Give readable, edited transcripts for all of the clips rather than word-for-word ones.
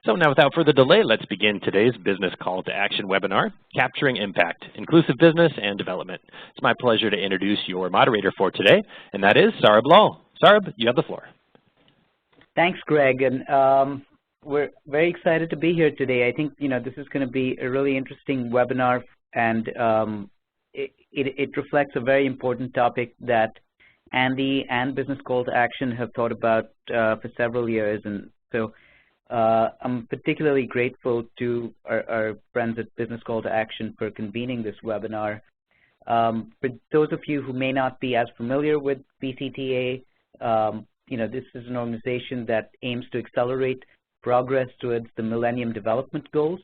So now without further delay, let's begin today's Business Call to Action webinar, Capturing Impact, Inclusive Business and Development. It's my pleasure to introduce your moderator for today, and that is Saurabh Lall. Saurabh, you have the floor. Thanks, Greg, and we're very excited to be here today. I think, this is going to be a really interesting webinar, and it reflects a very important topic that ANDE and Business Call to Action have thought about for several years, and so I'm particularly grateful to our friends at Business Call to Action for convening this webinar. For those of you who may not be as familiar with BCtA, this is an organization that aims to accelerate progress towards the Millennium Development Goals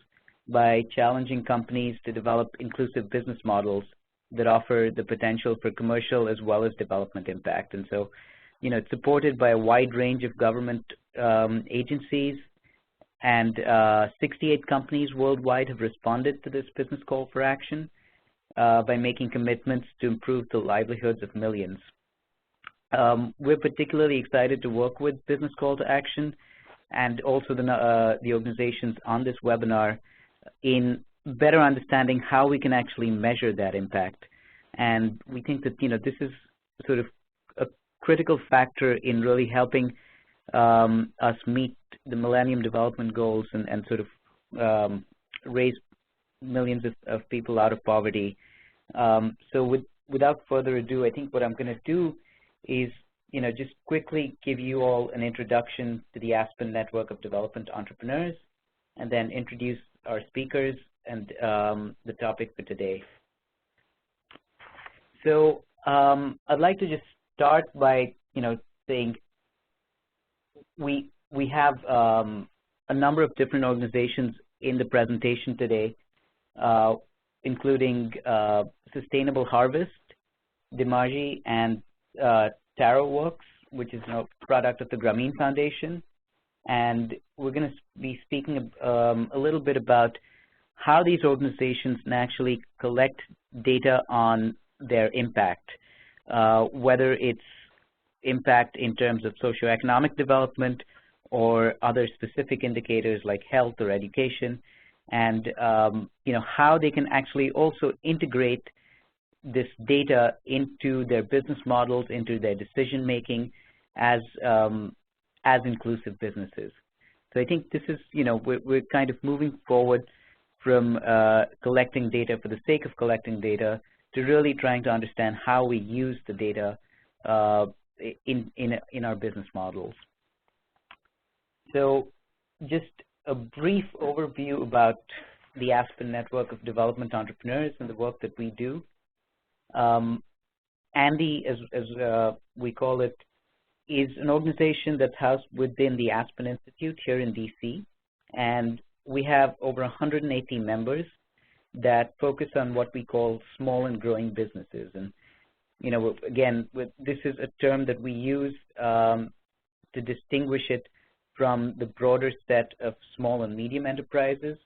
by challenging companies to develop inclusive business models that offer the potential for commercial as well as development impact. And so, it's supported by a wide range of government agencies, and 68 companies worldwide have responded to this business call for action by making commitments to improve the livelihoods of millions. We're particularly excited to work with Business Call to Action and also the organizations on this webinar in better understanding how we can actually measure that impact. And we think that, this is sort of a critical factor in really helping us meet the Millennium Development Goals and sort of raise millions of people out of poverty. So without further ado, I think what I'm going to do is, just quickly give you all an introduction to the Aspen Network of Development Entrepreneurs, and then introduce our speakers and the topic for today. So I'd like to just start by, saying we have a number of different organizations in the presentation today, including Sustainable Harvest, Dimagi, and TaroWorks, which is a product of the Grameen Foundation. And we're going to be speaking a little bit about how these organizations can actually collect data on their impact, whether it's impact in terms of socioeconomic development or other specific indicators like health or education, and how they can actually also integrate this data into their business models, into their decision making as inclusive businesses. So I think this is, we're kind of moving forward from collecting data for the sake of collecting data to really trying to understand how we use the data in our business models. So just a brief overview about the Aspen Network of Development Entrepreneurs and the work that we do. ANDE, as we call it, is an organization that's housed within the Aspen Institute here in DC, and we have over 180 members that focus on what we call small and growing businesses. And again, this is a term that we use to distinguish it from the broader set of small and medium enterprises,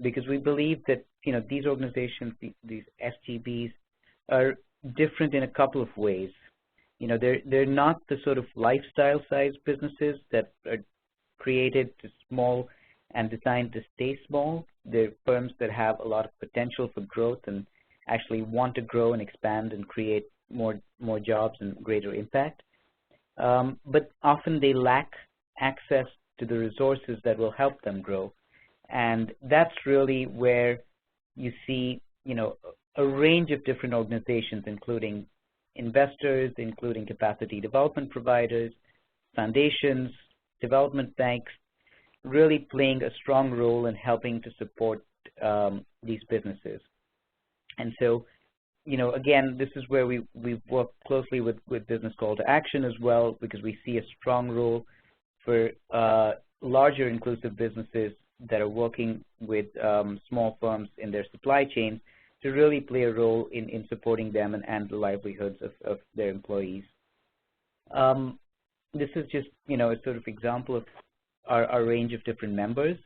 because we believe that these organizations, these SGBs, are different in a couple of ways. They're not the sort of lifestyle size businesses that are created to small and designed to stay small. They're firms that have a lot of potential for growth and actually want to grow and expand and create more jobs and greater impact. But often they lack access to the resources that will help them grow. And that's really where you see, a range of different organizations, including investors, including capacity development providers, foundations, development banks, really playing a strong role in helping to support these businesses. And so, again, this is where we work closely with Business Call to Action as well, because we see a strong role for larger inclusive businesses that are working with small firms in their supply chain to really play a role in supporting them and the livelihoods of their employees. This is just, a sort of example of our range of different members.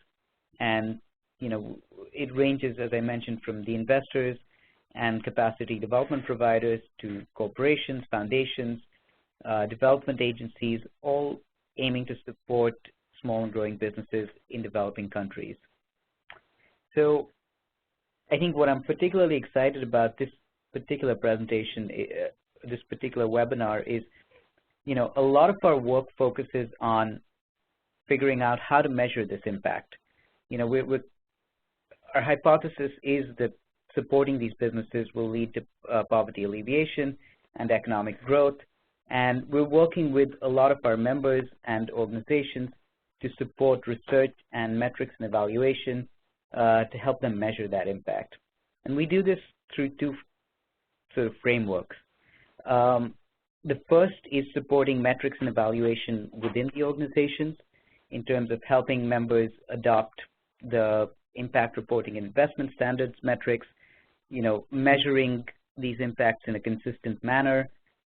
And, it ranges, as I mentioned, from the investors and capacity development providers to corporations, foundations, development agencies, all aiming to support small and growing businesses in developing countries. So I think what I'm particularly excited about this particular presentation, this particular webinar is, a lot of our work focuses on figuring out how to measure this impact. Our hypothesis is that supporting these businesses will lead to poverty alleviation and economic growth, and we're working with a lot of our members and organizations to support research and metrics and evaluation to help them measure that impact. And we do this through two sort of frameworks. The first is supporting metrics and evaluation within the organizations in terms of helping members adopt the impact reporting and investment standards metrics, measuring these impacts in a consistent manner,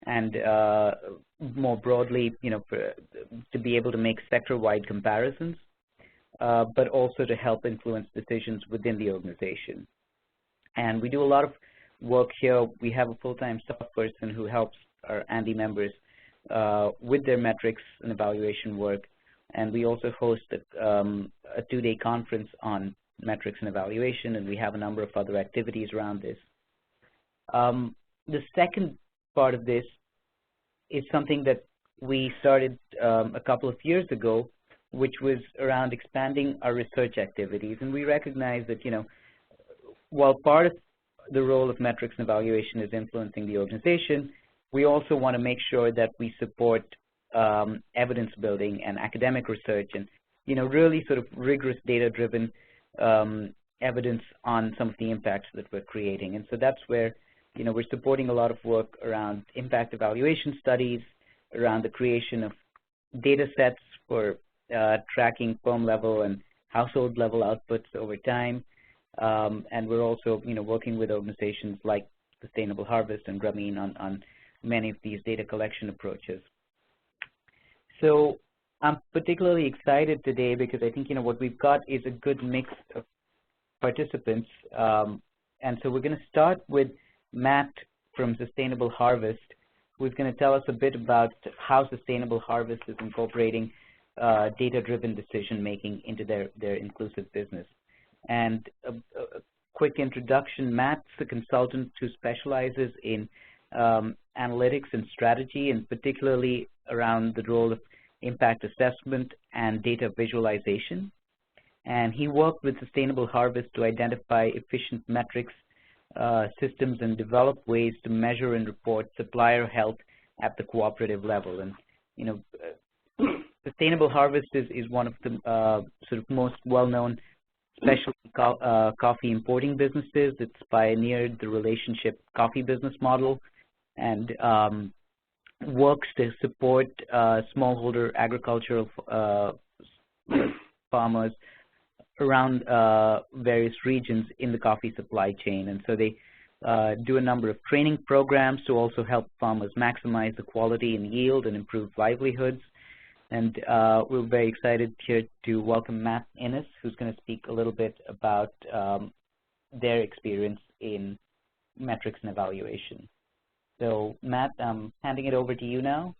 and more broadly, to be able to make sector-wide comparisons, but also to help influence decisions within the organization. And we do a lot of work here. We have a full-time staff person who helps our ANDE members with their metrics and evaluation work, and we also host a two-day conference on metrics and evaluation, and we have a number of other activities around this. The second part of this is something that we started a couple of years ago, which was around expanding our research activities. And we recognize that, while part of the role of metrics and evaluation is influencing the organization, we also want to make sure that we support evidence building and academic research and, really sort of rigorous data-driven evidence on some of the impacts that we're creating. And so that's where, we're supporting a lot of work around impact evaluation studies, around the creation of data sets for tracking firm-level and household-level outputs over time. And we're also, working with organizations like Sustainable Harvest and Grameen on many of these data collection approaches. So I'm particularly excited today because I think, what we've got is a good mix of participants. And so we're going to start with Matt from Sustainable Harvest, who's going to tell us a bit about how Sustainable Harvest is incorporating data-driven decision-making into their inclusive business. And a quick introduction, Matt's a consultant who specializes in analytics and strategy, and particularly around the role of impact assessment and data visualization. And he worked with Sustainable Harvest to identify efficient metrics, systems, and develop ways to measure and report supplier health at the cooperative level. And, Sustainable Harvest is one of the sort of most well-known specialty coffee importing businesses. It's pioneered the relationship coffee business model and works to support smallholder agricultural farmers around various regions in the coffee supply chain. And so they do a number of training programs to also help farmers maximize the quality and yield and improve livelihoods. And we're very excited here to welcome Matt Innes, who's going to speak a little bit about their experience in metrics and evaluation. So, Matt, I'm handing it over to you now.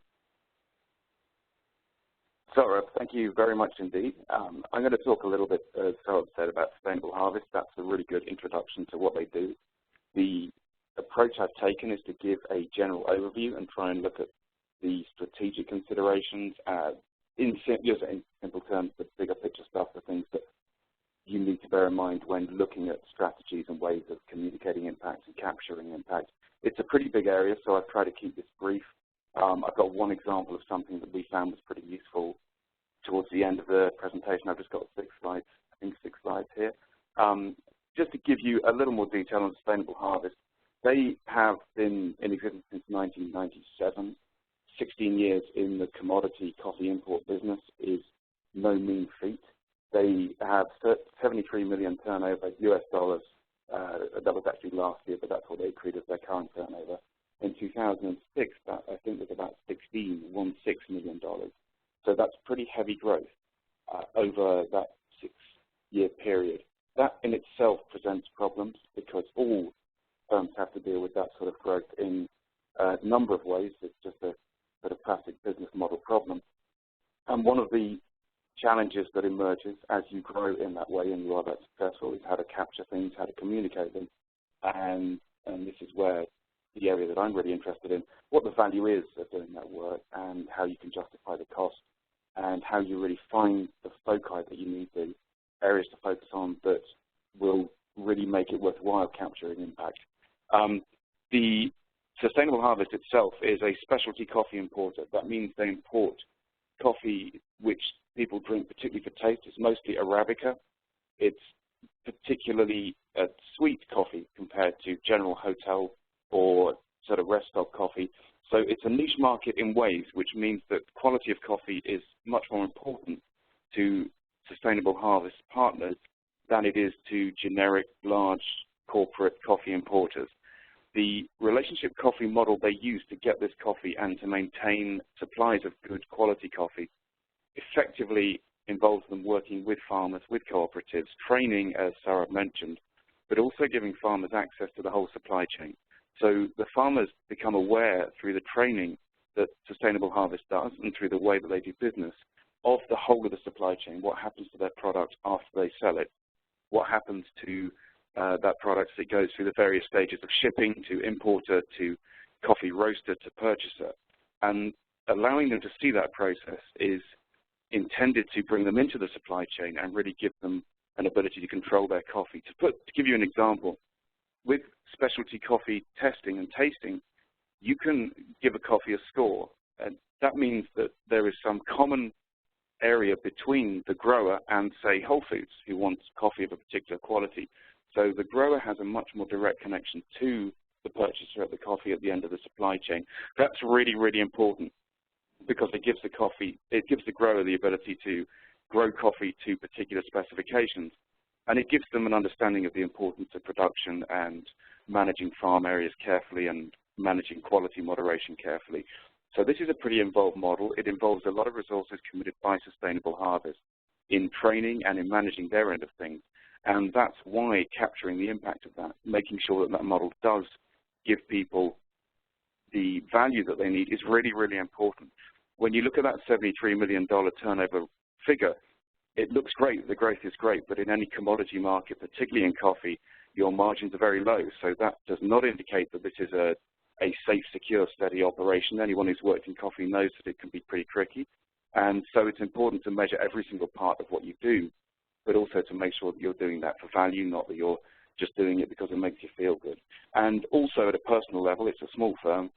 Saurabh, thank you very much indeed. I'm going to talk a little bit, as Saurabh said, about Sustainable Harvest. That's a really good introduction to what they do. The approach I've taken is to give a general overview and try and look at the strategic considerations in simple terms, the bigger picture stuff, the things that you need to bear in mind when looking at strategies and ways of communicating impact and capturing impact. It's a pretty big area, so I've tried to keep this brief. I've got one example of something that we found was pretty useful towards the end of the presentation. I've just got 6 slides, I think 6 slides here. Just to give you a little more detail on Sustainable Harvest, they have been in existence since 1997. 16 years in the commodity coffee import business is no mean feat. They have 73 million turnover US dollars. That was actually last year, but that's what they accrued as their current turnover. In 2006, that I think was about $16 million. So that's pretty heavy growth over that 6-year period. That in itself presents problems because all firms have to deal with that sort of growth in a number of ways. It's just a sort of classic business model problem. And one of the challenges that emerges as you grow in that way and you are that successful is how to capture things, how to communicate them, and this is where the area that I'm really interested in, what the value is of doing that work and how you can justify the cost and how you really find the foci that you need, the areas to focus on that will really make it worthwhile capturing impact. The Sustainable Harvest itself is a specialty coffee importer. That means they import coffee which people drink particularly for taste. It's mostly Arabica. It's particularly a sweet coffee compared to general hotel or sort of rest stop coffee. So it's a niche market in ways, which means that quality of coffee is much more important to Sustainable Harvest partners than it is to generic, large corporate coffee importers. The relationship coffee model they use to get this coffee and to maintain supplies of good quality coffee effectively involves them working with farmers, with cooperatives, training, as Saurabh mentioned, but also giving farmers access to the whole supply chain. So the farmers become aware through the training that Sustainable Harvest does and through the way that they do business of the whole of the supply chain, what happens to their product after they sell it, what happens to that product as it goes through the various stages of shipping to importer to coffee roaster to purchaser. And allowing them to see that process is intended to bring them into the supply chain and really give them an ability to control their coffee. To give you an example, with specialty coffee testing and tasting, you can give a coffee a score, and that means that there is some common area between the grower and, say, Whole Foods, who wants coffee of a particular quality. So the grower has a much more direct connection to the purchaser of the coffee at the end of the supply chain. That's really, really important because it gives the grower the ability to grow coffee to particular specifications, and it gives them an understanding of the importance of production and managing farm areas carefully and managing quality moderation carefully. So this is a pretty involved model. It involves a lot of resources committed by Sustainable Harvest in training and in managing their end of things. And that's why capturing the impact of that, making sure that that model does give people the value that they need is really, really important. When you look at that $73 million turnover figure, it looks great, the growth is great, but in any commodity market, particularly in coffee, your margins are very low. So that does not indicate that this is a safe, secure, steady operation. Anyone who's worked in coffee knows that it can be pretty tricky. And so it's important to measure every single part of what you do, but also to make sure that you're doing that for value, not that you're just doing it because it makes you feel good. And also at a personal level, it's a small firm,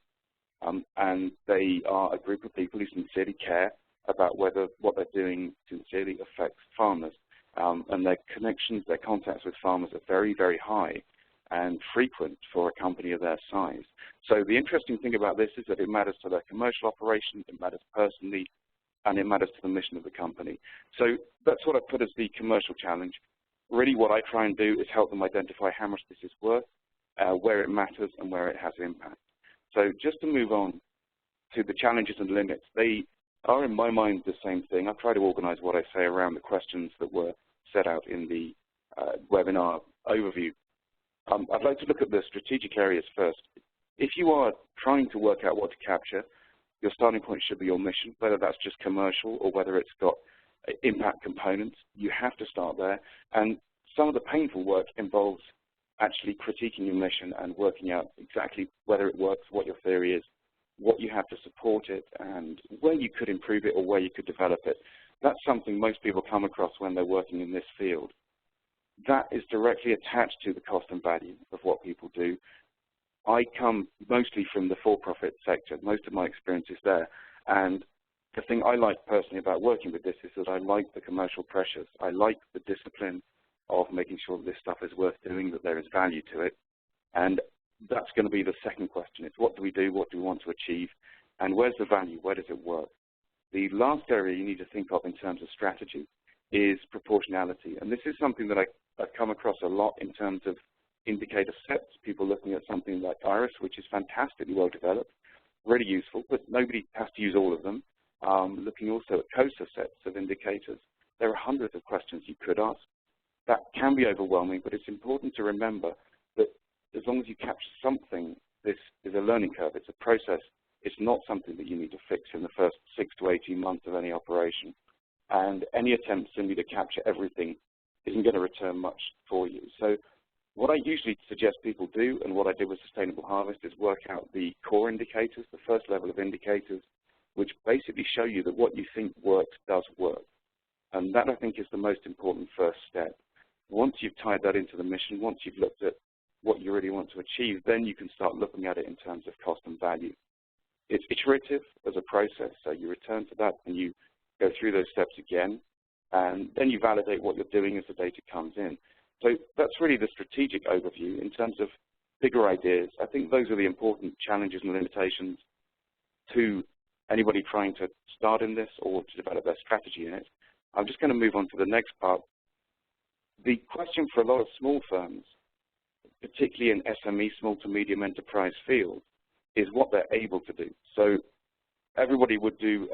and they are a group of people who sincerely care about whether what they're doing sincerely affects farmers. And their connections, their contacts with farmers are very, very high and frequent for a company of their size. So the interesting thing about this is that it matters to their commercial operation, it matters personally, and it matters to the mission of the company. So that's what I put as the commercial challenge. Really what I try and do is help them identify how much this is worth, where it matters, and where it has impact. So just to move on to the challenges and limits, they are in my mind the same thing. I try to organize what I say around the questions that were set out in the webinar overview. I'd like to look at the strategic areas first. If you are trying to work out what to capture, your starting point should be your mission, whether that's just commercial or whether it's got impact components. You have to start there. And some of the painful work involves actually critiquing your mission and working out exactly whether it works, what your theory is, what you have to support it, and where you could improve it or where you could develop it. That's something most people come across when they're working in this field. That is directly attached to the cost and value of what people do. I come mostly from the for-profit sector. Most of my experience is there. And the thing I like personally about working with this is that I like the commercial pressures. I like the discipline of making sure that this stuff is worth doing, that there is value to it. And that's going to be the second question. It's what do we do, what do we want to achieve, and where's the value, where does it work? The last area you need to think of in terms of strategy is proportionality. And this is something that I've come across a lot in terms of indicator sets, people looking at something like IRIS, which is fantastically well developed, really useful, but nobody has to use all of them. Looking also at COSA sets of indicators, there are hundreds of questions you could ask. That can be overwhelming, but it's important to remember that as long as you capture something, this is a learning curve. It's a process. It's not something that you need to fix in the first 6 to 18 months of any operation. and any attempt simply to capture everything isn't going to return much for you. So what I usually suggest people do, and what I did with Sustainable Harvest, is work out the core indicators, the first level of indicators, which basically show you that what you think works does work. And that, I think, is the most important first step. Once you've tied that into the mission, once you've looked at what you really want to achieve, then you can start looking at it in terms of cost and value. It's iterative as a process, so you return to that and you go through those steps again, and then you validate what you're doing as the data comes in. So that's really the strategic overview. In terms of bigger ideas, I think those are the important challenges and limitations to anybody trying to start in this or to develop their strategy in it. I'm just going to move on to the next part. The question for a lot of small firms, particularly in SME, small to medium enterprise field, is what they're able to do. So everybody would do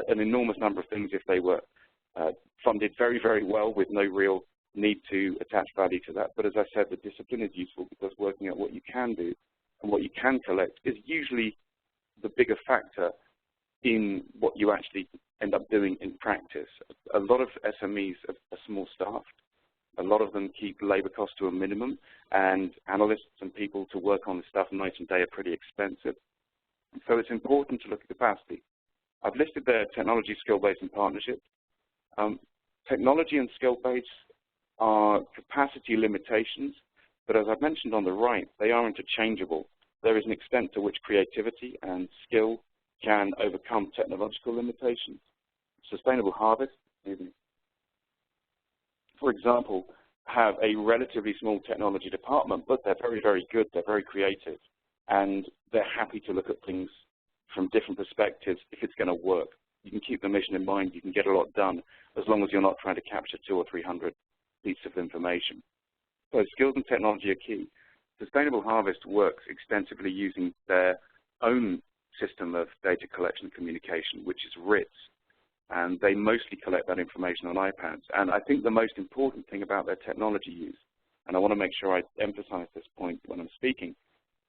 an enormous number of things if they were funded very, very well with no real need to attach value to that. But as I said, the discipline is useful because working out what you can do and what you can collect is usually the bigger factor in what you actually end up doing in practice. A lot of SMEs are small staffed. A lot of them keep labor costs to a minimum, and analysts and people to work on this stuff night and day are pretty expensive. So it's important to look at capacity. I've listed there technology, skill-based, and partnership. Technology and skill-based are capacity limitations, but as I've mentioned on the right, they are interchangeable. There is an extent to which creativity and skill can overcome technological limitations. Sustainable Harvest, for example, have a relatively small technology department, but they're very, very good, they're very creative, and they're happy to look at things from different perspectives if it's going to work. You can keep the mission in mind, you can get a lot done, as long as you're not trying to capture 200 or 300 pieces of information. So skills and technology are key. Sustainable Harvest works extensively using their own system of data collection and communication, which is RITS, and they mostly collect that information on iPads. And I think the most important thing about their technology use, and I want to make sure I emphasize this point when I'm speaking,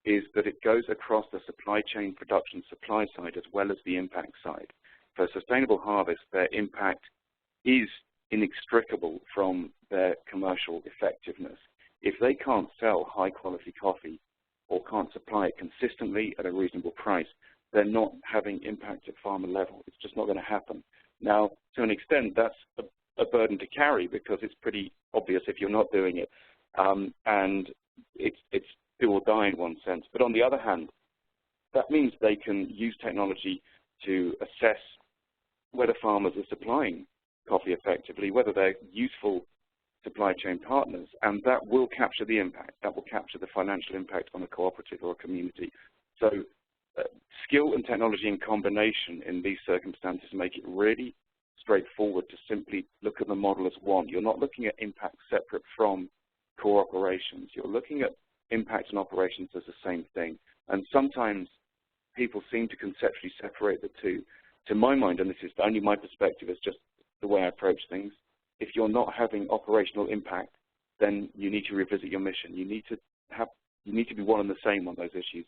is that it goes across the supply chain production supply side as well as the impact side. For Sustainable Harvest, their impact is inextricable from their commercial effectiveness. If they can't sell high-quality coffee or can't supply it consistently at a reasonable price, they're not having impact at farmer level. It's just not going to happen. Now, to an extent, that's a burden to carry because it's pretty obvious if you're not doing it, and it's do or die in one sense. But on the other hand, that means they can use technology to assess whether farmers are supplying coffee effectively, whether they're useful supply chain partners, and that will capture the impact. That will capture the financial impact on a cooperative or a community. So skill and technology in combination in these circumstances make it really straightforward to simply look at the model as one. You're not looking at impact separate from core operations. You're looking at impact and operations as the same thing. And sometimes people seem to conceptually separate the two. To my mind, and this is only my perspective, it's just the way I approach things, if you're not having operational impact, then you need to revisit your mission. You need to be one and the same on those issues.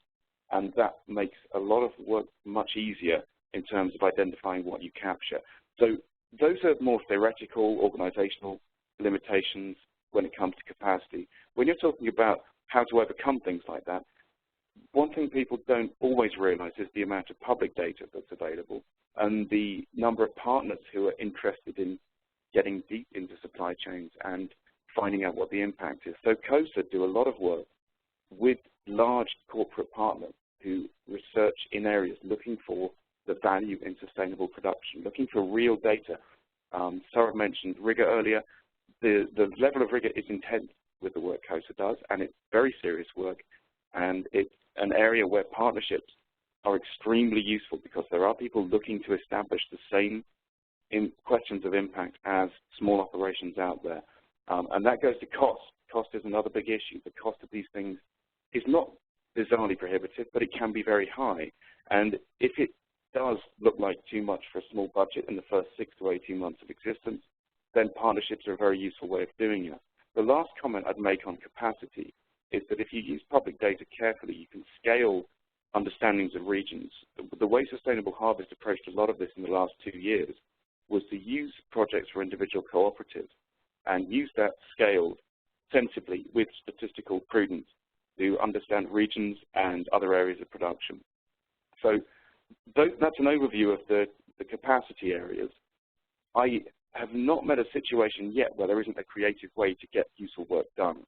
And that makes a lot of work much easier in terms of identifying what you capture. So those are more theoretical, organizational limitations when it comes to capacity. When you're talking about how to overcome things like that, one thing people don't always realize is the amount of public data that's available and the number of partners who are interested in getting deep into supply chains and finding out what the impact is. So COSA do a lot of work with large corporate partners who research in areas looking for the value in sustainable production, looking for real data. Saurabh mentioned rigor earlier. The level of rigor is intense with the work COSA does, and it's very serious work, and it's an area where partnerships are extremely useful because there are people looking to establish the same questions of impact as small operations out there. And that goes to cost. Cost is another big issue. The cost of these things is not bizarrely prohibitive, but it can be very high. And if it does look like too much for a small budget in the first 6 to 18 months of existence, then partnerships are a very useful way of doing it. The last comment I'd make on capacity is that if you use public data carefully, you can scale understandings of regions. The way Sustainable Harvest approached a lot of this in the last 2 years was to use projects for individual cooperatives and use that scaled sensibly with statistical prudence to understand regions and other areas of production. So that's an overview of the capacity areas. I have not met a situation yet where there isn't a creative way to get useful work done.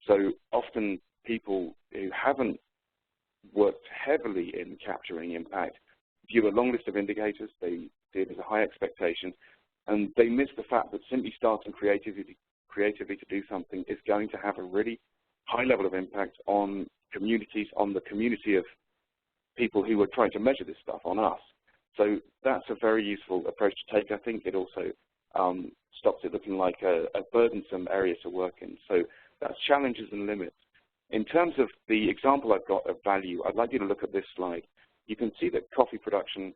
So often people who haven't worked heavily in capturing impact view a long list of indicators, they see it as a high expectation, and they miss the fact that simply starting creatively to do something is going to have a really high level of impact on communities, on the community of people who are trying to measure this stuff, on us. So that's a very useful approach to take. I think it also stops it looking like a burdensome area to work in. So that's challenges and limits. In terms of the example I've got of value, I'd like you to look at this slide. You can see that coffee production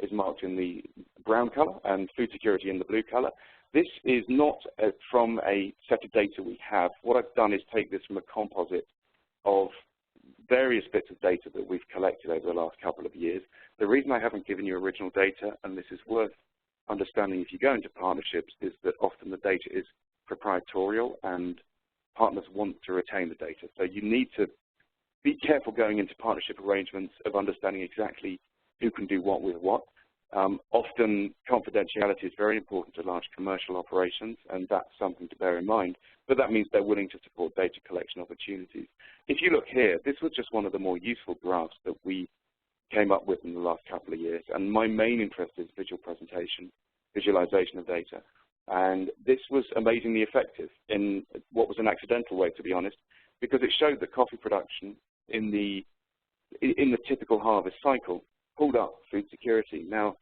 is marked in the brown color and food security in the blue color. This is not from a set of data we have. What I've done is take this from a composite of various bits of data that we've collected over the last couple of years. The reason I haven't given you original data, and this is worth understanding if you go into partnerships, is that often the data is proprietorial and partners want to retain the data. So you need to be careful going into partnership arrangements of understanding exactly who can do what with what. Often confidentiality is very important to large commercial operations, and that's something to bear in mind, but that means they're willing to support data collection opportunities. If you look here, this was just one of the more useful graphs that we came up with in the last couple of years, and my main interest is visualization of data. And this was amazingly effective in what was an accidental way, to be honest, because it showed that coffee production in the typical harvest cycle pulled up food security. Now,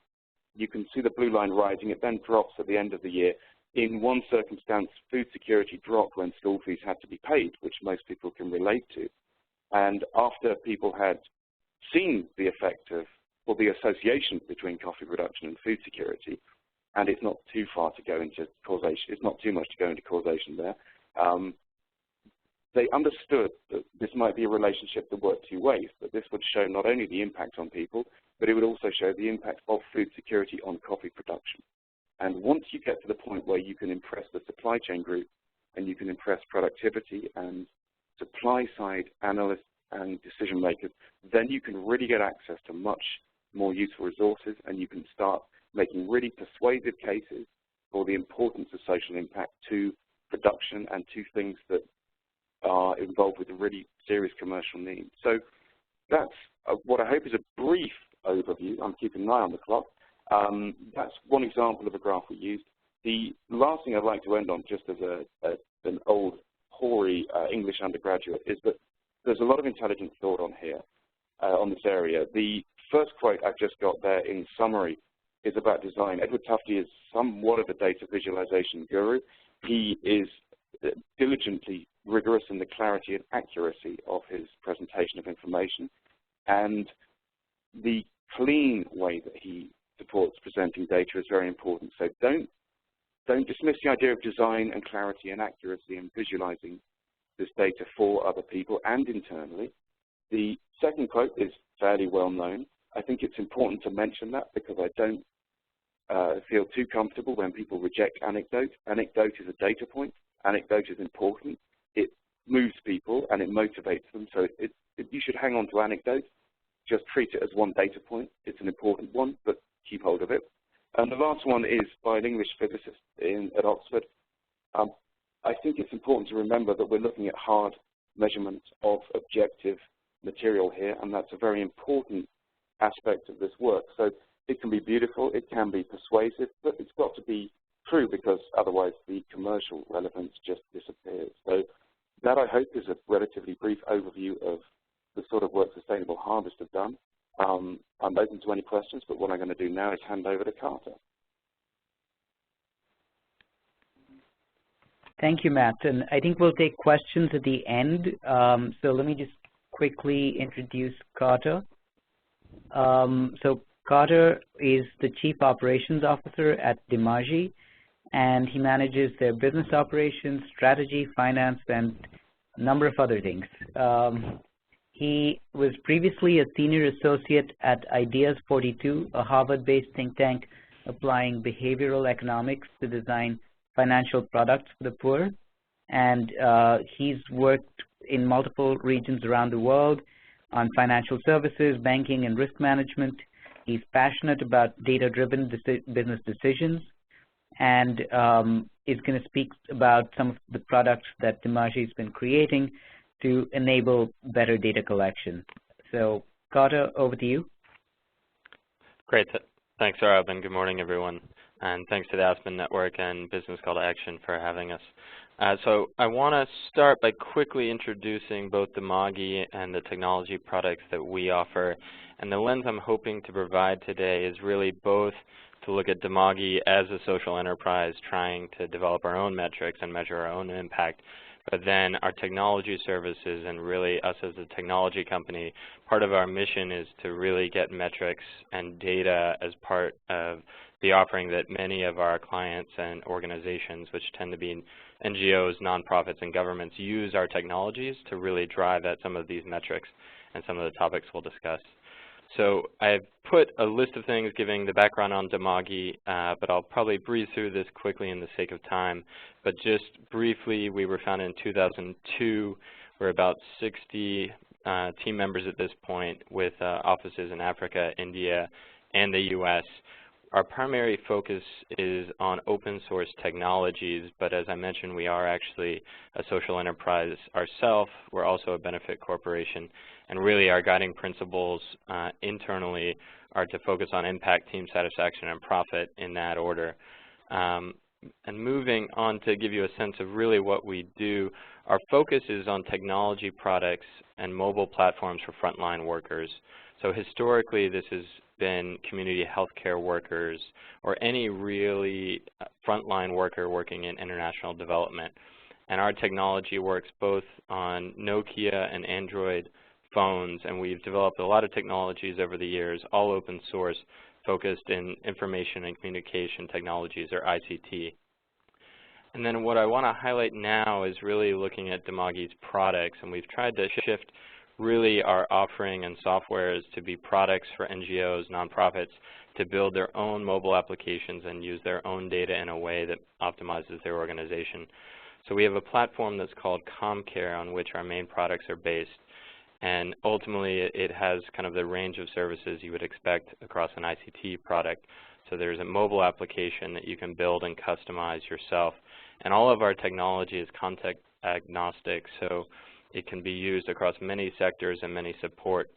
you can see the blue line rising. It then drops at the end of the year. In one circumstance, food security dropped when school fees had to be paid, which most people can relate to. And after people had seen the effect of, or the association between coffee production and food security, and it's not too far to go into causation, it's not too much to go into causation there, they understood that this might be a relationship that worked two ways, that this would show not only the impact on people, but it would also show the impact of food security on coffee production. And once you get to the point where you can impress the supply chain group and you can impress productivity and supply side analysts and decision makers, then you can really get access to much more useful resources, and you can start making really persuasive cases for the importance of social impact to production and to things that are involved with a really serious commercial need. So that's what I hope is a brief overview. I'm keeping an eye on the clock. That's one example of a graph we used. The last thing I'd like to end on, just as an old, hoary English undergraduate, is that there's a lot of intelligent thought on here, on this area. The first quote I've just got there in summary is about design. Edward Tufte is somewhat of a data visualization guru. He is diligently rigorous in the clarity and accuracy of his presentation of information, and the clean way that he supports presenting data is very important. So don't dismiss the idea of design and clarity and accuracy and visualizing this data for other people and internally. The second quote is fairly well known. I think it's important to mention that because I don't feel too comfortable when people reject anecdote. Anecdote is a data point. Anecdote is important. It moves people and it motivates them. So you should hang on to anecdote. Just treat it as one data point. It's an important one, but keep hold of it. And the last one is by an English physicist at Oxford. I think it's important to remember that we're looking at hard measurements of objective material here, and that's a very important aspect of this work. So it can be beautiful, it can be persuasive, but it's got to be true because otherwise the commercial relevance just disappears. So that, I hope, is a relatively brief overview of the sort of work Sustainable Harvest have done. I'm open to any questions, but what I'm going to do now is hand over to Carter. Thank you, Matt. And I think we'll take questions at the end. So let me just quickly introduce Carter. So Carter is the Chief Operations Officer at Dimagi, and he manages their business operations, strategy, finance, and a number of other things. He was previously a senior associate at Ideas 42, a Harvard-based think tank applying behavioral economics to design financial products for the poor. And he's worked in multiple regions around the world on financial services, banking, and risk management. He's passionate about data-driven business decisions, and is going to speak about some of the products that Dimagi has been creating to enable better data collection. So, Carter, over to you. Great. Thanks, Saurabh, and good morning, everyone. And thanks to the Aspen Network and Business Call to Action for having us. So I want to start by quickly introducing both Dimagi and the technology products that we offer. And the lens I'm hoping to provide today is really both to look at Dimagi as a social enterprise trying to develop our own metrics and measure our own impact, but then our technology services and really us as a technology company, part of our mission is to really get metrics and data as part of the offering that many of our clients and organizations, which tend to be NGOs, nonprofits, and governments, use our technologies to really drive at some of these metrics and some of the topics we'll discuss. So I've put a list of things giving the background on Dimagi, but I'll probably breeze through this quickly in the sake of time. But just briefly, we were founded in 2002. We're about 60 team members at this point with offices in Africa, India, and the US. Our primary focus is on open source technologies, but as I mentioned, we are actually a social enterprise ourselves. We're also a benefit corporation, and really our guiding principles internally are to focus on impact, team satisfaction, and profit in that order. And moving on to give you a sense of really what we do, our focus is on technology products and mobile platforms for frontline workers. So historically, this has been community healthcare workers or any really frontline worker working in international development. And our technology works both on Nokia and Android phones, and we've developed a lot of technologies over the years, all open source, focused in information and communication technologies, or ICT. And then what I want to highlight now is really looking at Dimagi's products, and we've tried to shift really our offering and softwares to be products for NGOs, nonprofits, to build their own mobile applications and use their own data in a way that optimizes their organization. So we have a platform that's called ComCare on which our main products are based. And ultimately, it has kind of the range of services you would expect across an ICT product. So there's a mobile application that you can build and customize yourself. And all of our technology is context agnostic, so it can be used across many sectors and many support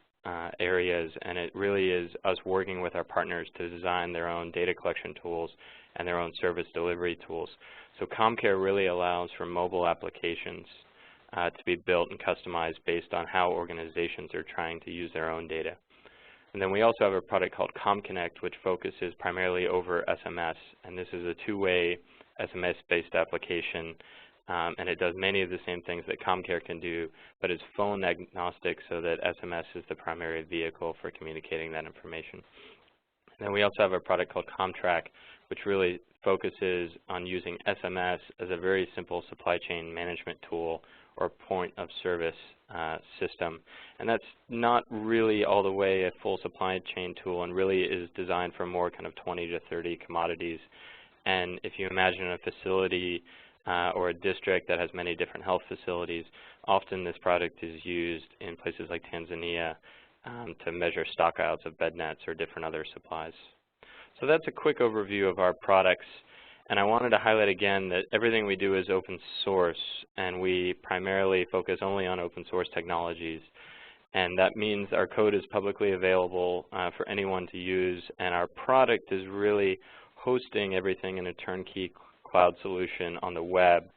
areas, and it really is us working with our partners to design their own data collection tools and their own service delivery tools. So ComCare really allows for mobile applications to be built and customized based on how organizations are trying to use their own data. And then we also have a product called ComConnect, which focuses primarily over SMS, and this is a two-way SMS-based application. And it does many of the same things that ComCare can do, but it's phone agnostic so that SMS is the primary vehicle for communicating that information. And then we also have a product called ComTrack, which really focuses on using SMS as a very simple supply chain management tool or point of service system. And that's not really all the way a full supply chain tool and really is designed for more kind of 20 to 30 commodities. And if you imagine a facility or a district that has many different health facilities, often this product is used in places like Tanzania to measure stockouts of bed nets or different other supplies. So that's a quick overview of our products. And I wanted to highlight again that everything we do is open source, and we primarily focus only on open source technologies. And that means our code is publicly available for anyone to use, and our product is really hosting everything in a turnkey cloud solution on the web.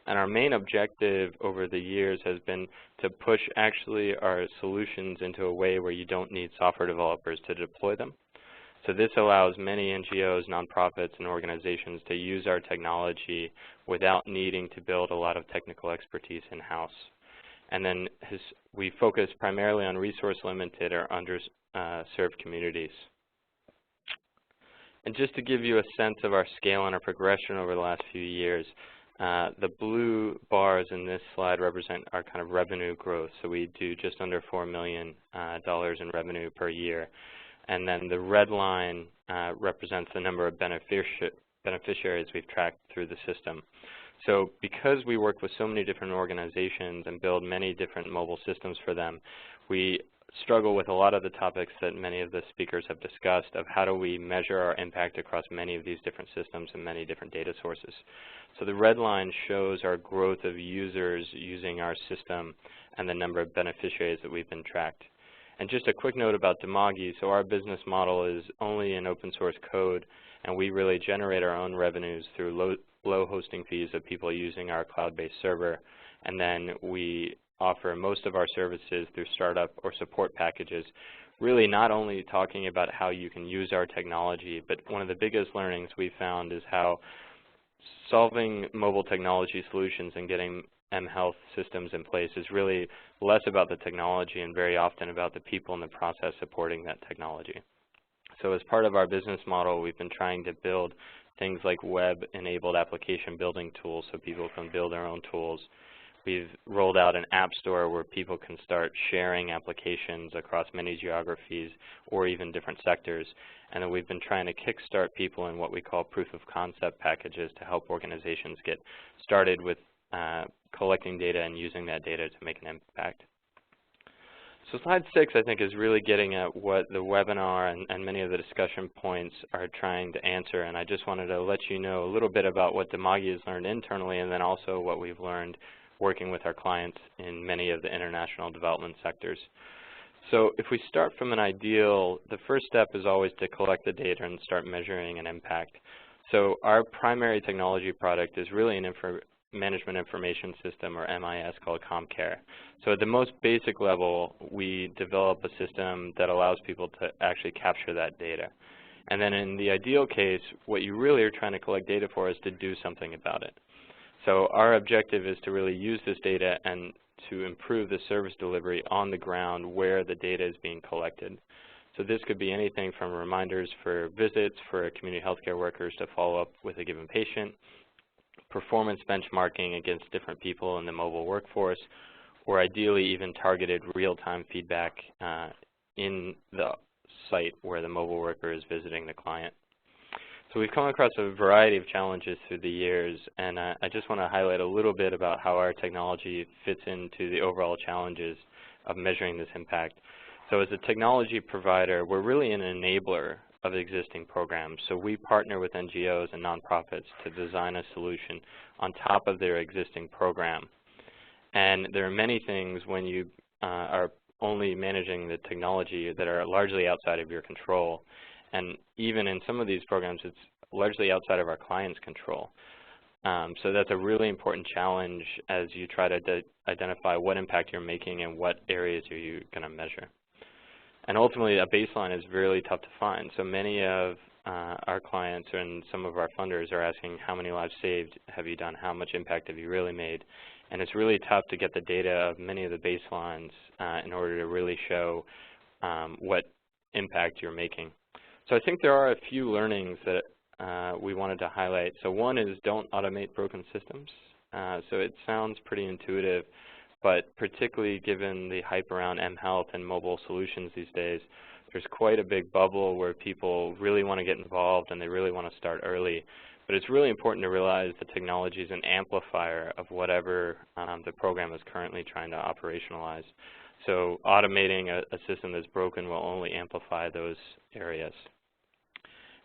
And our main objective over the years has been to push actually our solutions into a way where you don't need software developers to deploy them. So this allows many NGOs, nonprofits, and organizations to use our technology without needing to build a lot of technical expertise in-house. And then we focus primarily on resource-limited or underserved communities. And just to give you a sense of our scale and our progression over the last few years, the blue bars in this slide represent our kind of revenue growth. So we do just under $4 million in revenue per year. And then the red line represents the number of beneficiaries we've tracked through the system. So because we work with so many different organizations and build many different mobile systems for them, we struggle with a lot of the topics that many of the speakers have discussed of how do we measure our impact across many of these different systems and many different data sources. So the red line shows our growth of users using our system and the number of beneficiaries that we've been tracked. And just a quick note about Dimagi, so our business model is only in open source code, and we really generate our own revenues through low hosting fees of people using our cloud-based server, and then we offer most of our services through startup or support packages, really not only talking about how you can use our technology, but one of the biggest learnings we found is how solving mobile technology solutions and getting mHealth systems in place is really less about the technology and very often about the people in the process supporting that technology. So as part of our business model, we've been trying to build things like web-enabled application building tools so people can build their own tools. We've rolled out an app store where people can start sharing applications across many geographies or even different sectors. And then we've been trying to kickstart people in what we call proof of concept packages to help organizations get started with collecting data and using that data to make an impact. So slide 6, I think, is really getting at what the webinar and many of the discussion points are trying to answer. And I just wanted to let you know a little bit about what Dimagi has learned internally and then also what we've learned working with our clients in many of the international development sectors. So if we start from an ideal, the first step is always to collect the data and start measuring an impact. So our primary technology product is really an management information system, or MIS, called CommCare. So at the most basic level, we develop a system that allows people to actually capture that data. And then in the ideal case, what you really are trying to collect data for is to do something about it. So our objective is to really use this data and to improve the service delivery on the ground where the data is being collected. So this could be anything from reminders for visits for community healthcare workers to follow up with a given patient, performance benchmarking against different people in the mobile workforce, or ideally even targeted real-time feedback in the site where the mobile worker is visiting the client. So we've come across a variety of challenges through the years, and I just want to highlight a little bit about how our technology fits into the overall challenges of measuring this impact. So as a technology provider, we're really an enabler of existing programs. So we partner with NGOs and nonprofits to design a solution on top of their existing program. And there are many things when you are only managing the technology that are largely outside of your control. And even in some of these programs, it's largely outside of our client's control. So that's a really important challenge as you try to identify what impact you're making and what areas are you going to measure. And ultimately, a baseline is really tough to find. So many of our clients and some of our funders are asking, how many lives saved have you done? How much impact have you really made? And it's really tough to get the data of many of the baselines in order to really show what impact you're making. So I think there are a few learnings that we wanted to highlight. So one is don't automate broken systems. So it sounds pretty intuitive, but particularly given the hype around mHealth and mobile solutions these days, there's quite a big bubble where people really want to get involved and they really want to start early. But it's really important to realize the technology is an amplifier of whatever the program is currently trying to operationalize. So automating a system that's broken will only amplify those areas.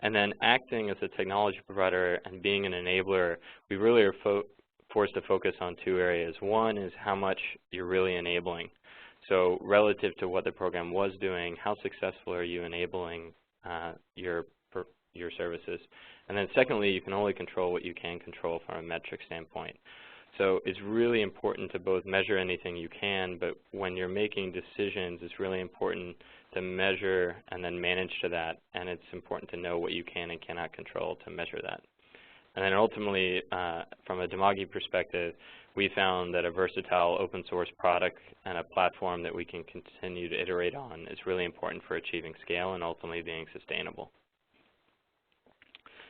And then acting as a technology provider and being an enabler, we really are forced to focus on two areas. One is how much you're really enabling. So relative to what the program was doing, how successful are you enabling your services? And then secondly, you can only control what you can control from a metric standpoint. So it's really important to both measure anything you can, but when you're making decisions, it's really important to measure and then manage to that, and it's important to know what you can and cannot control to measure that. And then ultimately, from a Dimagi perspective, we found that a versatile open source product and a platform that we can continue to iterate on is really important for achieving scale and ultimately being sustainable.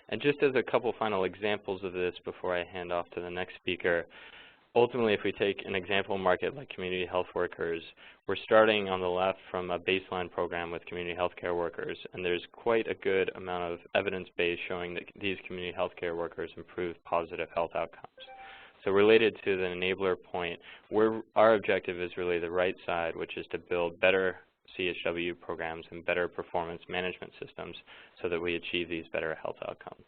And just as a couple final examples of this before I hand off to the next speaker, ultimately, if we take an example market like community health workers, we're starting on the left from a baseline program with community healthcare workers, and there's quite a good amount of evidence base showing that these community healthcare workers improve positive health outcomes. So related to the enabler point, our objective is really the right side, which is to build better CHW programs and better performance management systems so that we achieve these better health outcomes.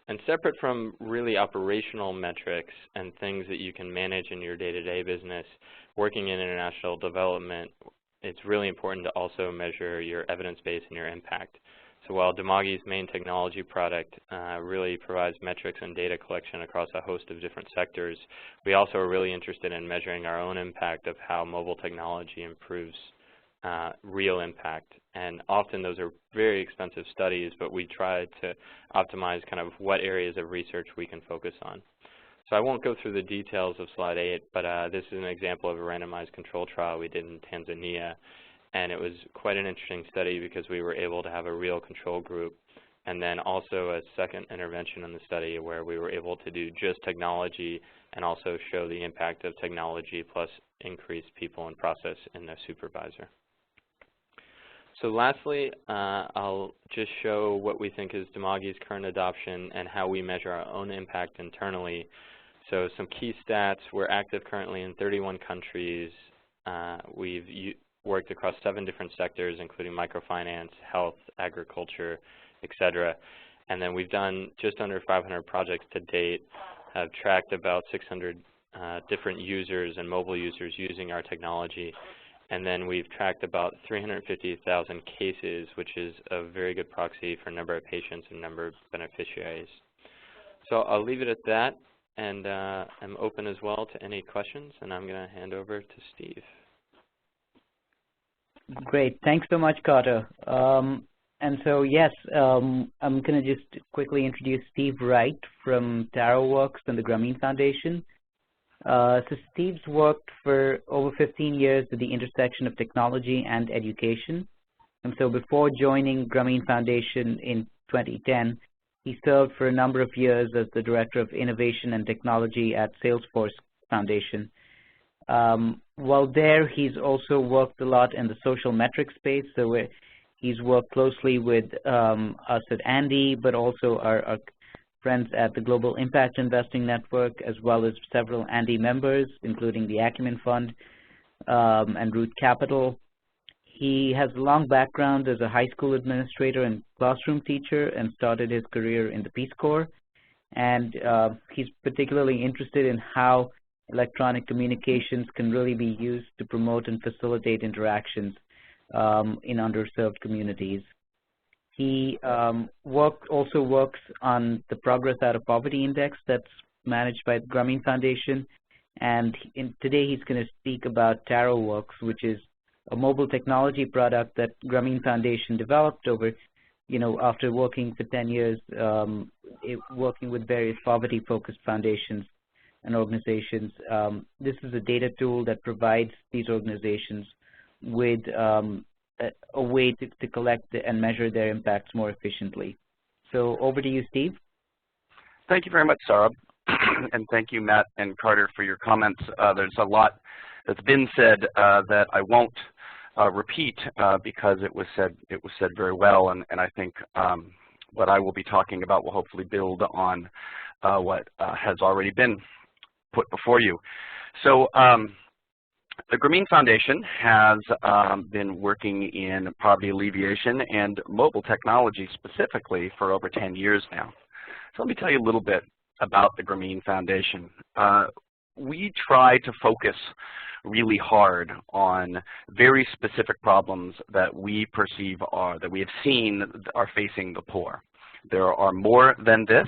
And separate from really operational metrics and things that you can manage in your day-to-day business, working in international development, it's really important to also measure your evidence base and your impact. So while Dimagi's main technology product really provides metrics and data collection across a host of different sectors, we also are really interested in measuring our own impact of how mobile technology improves real impact. And often those are very expensive studies, but we try to optimize kind of what areas of research we can focus on. So I won't go through the details of slide 8, but this is an example of a randomized control trial we did in Tanzania. And it was quite an interesting study because we were able to have a real control group and then also a second intervention in the study where we were able to do just technology and also show the impact of technology plus increase people and process in the supervisor. So lastly, I'll just show what we think is Dimagi's current adoption and how we measure our own impact internally. So some key stats, we're active currently in 31 countries. We've worked across 7 different sectors, including microfinance, health, agriculture, etc. And then we've done just under 500 projects to date, have tracked about 600 different users and mobile users using our technology. And then we've tracked about 350,000 cases, which is a very good proxy for number of patients and number of beneficiaries. So I'll leave it at that, and I'm open as well to any questions, and I'm going to hand over to Steve. Great. Thanks so much, Carter. And so, yes, I'm going to just quickly introduce Steve Wright from TaroWorks and the Grameen Foundation. So Steve's worked for over 15 years at the intersection of technology and education. And so before joining Grameen Foundation in 2010, he served for a number of years as the Director of Innovation and Technology at Salesforce Foundation. While there, he's also worked a lot in the social metrics space, so he's worked closely with us at ANDE, but also our friends at the Global Impact Investing Network, as well as several ANDE members, including the Acumen Fund and Root Capital. He has a long background as a high school administrator and classroom teacher and started his career in the Peace Corps. And he's particularly interested in how electronic communications can really be used to promote and facilitate interactions in underserved communities. He also works on the Progress Out of Poverty Index that's managed by the Grameen Foundation. And today he's going to speak about TaroWorks, which is a mobile technology product that Grameen Foundation developed over, after working for 10 years, working with various poverty-focused foundations and organizations. This is a data tool that provides these organizations with a way to collect and measure their impacts more efficiently. So over to you, Steve. Thank you very much, Saurabh. And thank you, Matt and Carter, for your comments. There's a lot that's been said that I won't repeat because it was said very well, and I think what I will be talking about will hopefully build on what has already been put before you. So the Grameen Foundation has been working in poverty alleviation and mobile technology specifically for over 10 years now. So let me tell you a little bit about the Grameen Foundation. We try to focus really hard on very specific problems that we perceive that we have seen are facing the poor. There are more than this,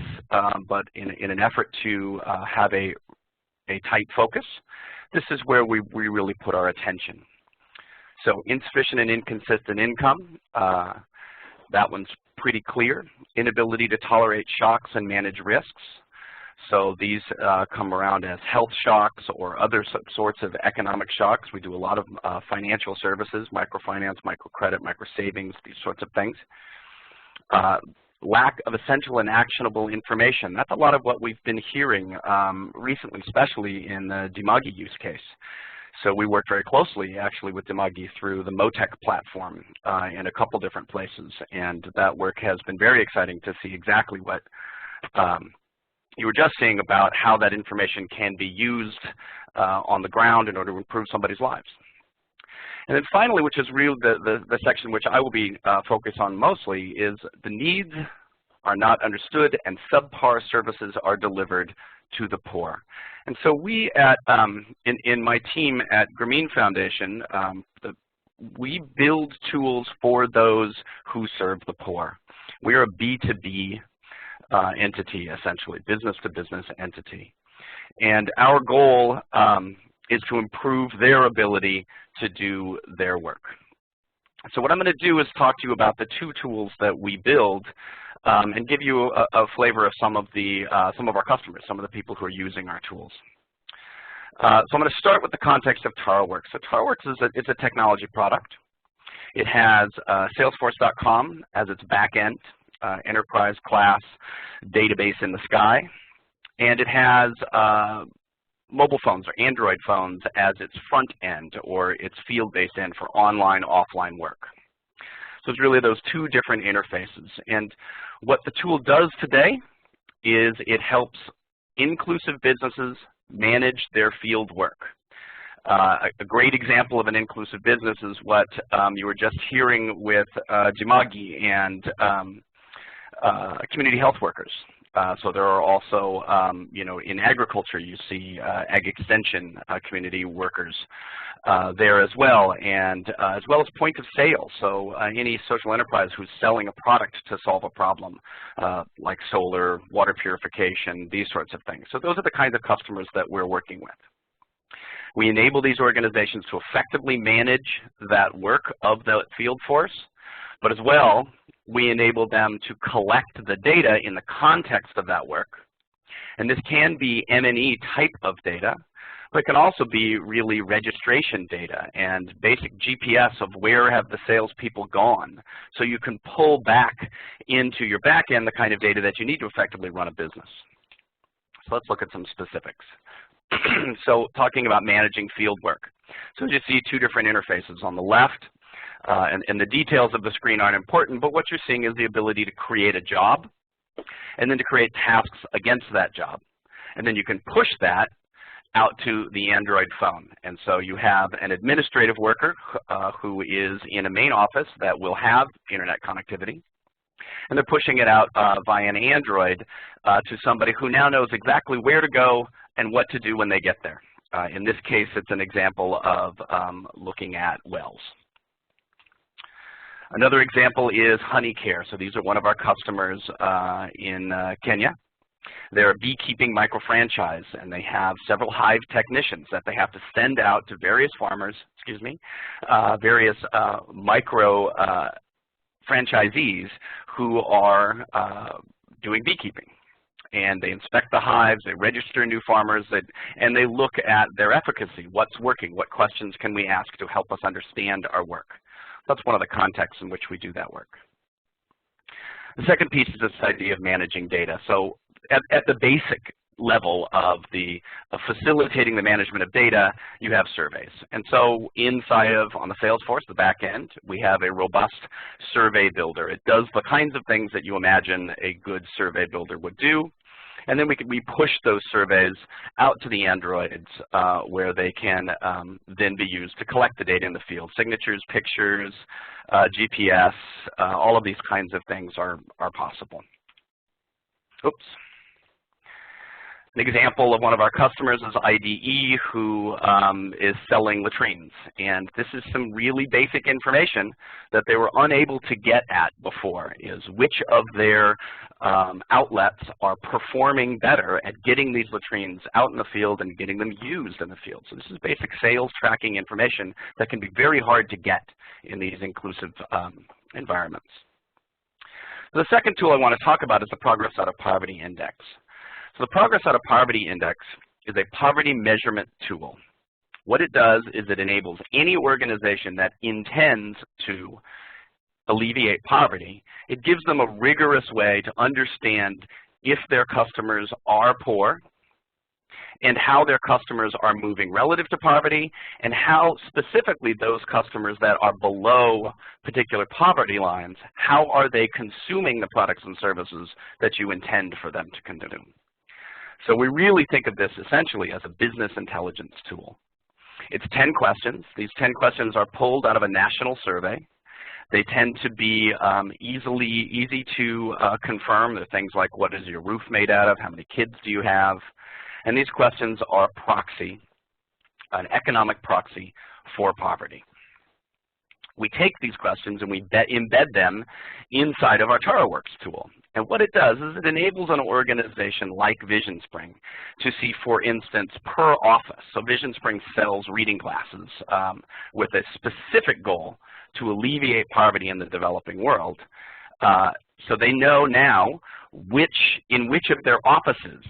but in an effort to have a tight focus, this is where we really put our attention. So insufficient and inconsistent income, that one's pretty clear. Inability to tolerate shocks and manage risks. So these come around as health shocks or other sorts of economic shocks. We do a lot of financial services, microfinance, microcredit, microsavings, these sorts of things. lack of essential and actionable information. That's a lot of what we've been hearing recently, especially in the Dimagi use case. So we worked very closely, actually, with Dimagi through the MOTEC platform in a couple different places, and that work has been very exciting to see exactly what you were just saying about how that information can be used on the ground in order to improve somebody's lives. And then finally, which is really the section which I will be focused on mostly, is the needs are not understood and subpar services are delivered to the poor. And so we at, in my team at Grameen Foundation, we build tools for those who serve the poor. We are a B2B entity, essentially, business-to-business entity. And our goal is to improve their ability to do their work. So what I'm going to do is talk to you about the two tools that we build and give you a flavor of some of our customers, some of the people who are using our tools. So I'm going to start with the context of TaroWorks. So TaroWorks is a technology product. It has Salesforce.com as its back-end, enterprise class database in the sky, and it has mobile phones or Android phones as its front end or its field-based end for online, offline work. So it's really those two different interfaces. And what the tool does today is it helps inclusive businesses manage their field work. A great example of an inclusive business is what you were just hearing with Dimagi and community health workers. So there are also, you know, in agriculture, you see ag extension community workers there as well, and as well as point of sale. So any social enterprise who's selling a product to solve a problem, like solar, water purification, these sorts of things. So those are the kinds of customers that we're working with. We enable these organizations to effectively manage that work of the field force, but as well, we enable them to collect the data in the context of that work. And this can be M&E type of data, but it can also be really registration data and basic GPS of where have the salespeople gone. So you can pull back into your back end the kind of data that you need to effectively run a business. So let's look at some specifics. So talking about managing field work. So you see two different interfaces on the left. And the details of the screen aren't important, but what you're seeing is the ability to create a job and then to create tasks against that job. And then you can push that out to the Android phone. And so you have an administrative worker who is in a main office that will have internet connectivity. And they're pushing it out via an Android to somebody who now knows exactly where to go and what to do when they get there. In this case, it's an example of looking at wells. Another example is Honey Care. So these are one of our customers in Kenya. They're a beekeeping micro-franchise, and they have several hive technicians that they have to send out to various farmers, various micro franchisees who are doing beekeeping. And they inspect the hives, they register new farmers, and they look at their efficacy, what's working, what questions can we ask to help us understand our work. That's one of the contexts in which we do that work. The second piece is this idea of managing data. So at the basic level of facilitating the management of data, you have surveys. And so inside of, on the Salesforce, the back end, we have a robust survey builder. It does the kinds of things that you imagine a good survey builder would do. And then we push those surveys out to the Androids where they can then be used to collect the data in the field. Signatures, pictures, GPS, all of these kinds of things are possible. Oops. An example of one of our customers is IDE, who is selling latrines. And this is some really basic information that they were unable to get at before, is which of their outlets are performing better at getting these latrines out in the field and getting them used in the field. So this is basic sales tracking information that can be very hard to get in these inclusive environments. The second tool I want to talk about is the Progress Out of Poverty Index. So the Progress Out of Poverty Index is a poverty measurement tool. What it does is it enables any organization that intends to alleviate poverty, it gives them a rigorous way to understand if their customers are poor and how their customers are moving relative to poverty, and how specifically those customers that are below particular poverty lines, how are they consuming the products and services that you intend for them to consume. So we really think of this essentially as a business intelligence tool. It's 10 questions. These 10 questions are pulled out of a national survey. They tend to be easy to confirm. They're things like, what is your roof made out of? How many kids do you have? And these questions are a proxy, an economic proxy for poverty. We take these questions and we embed them inside of our TaroWorks tool. And what it does is it enables an organization like VisionSpring to see, for instance, per office. So VisionSpring sells reading classes with a specific goal to alleviate poverty in the developing world. So they know now in which of their offices,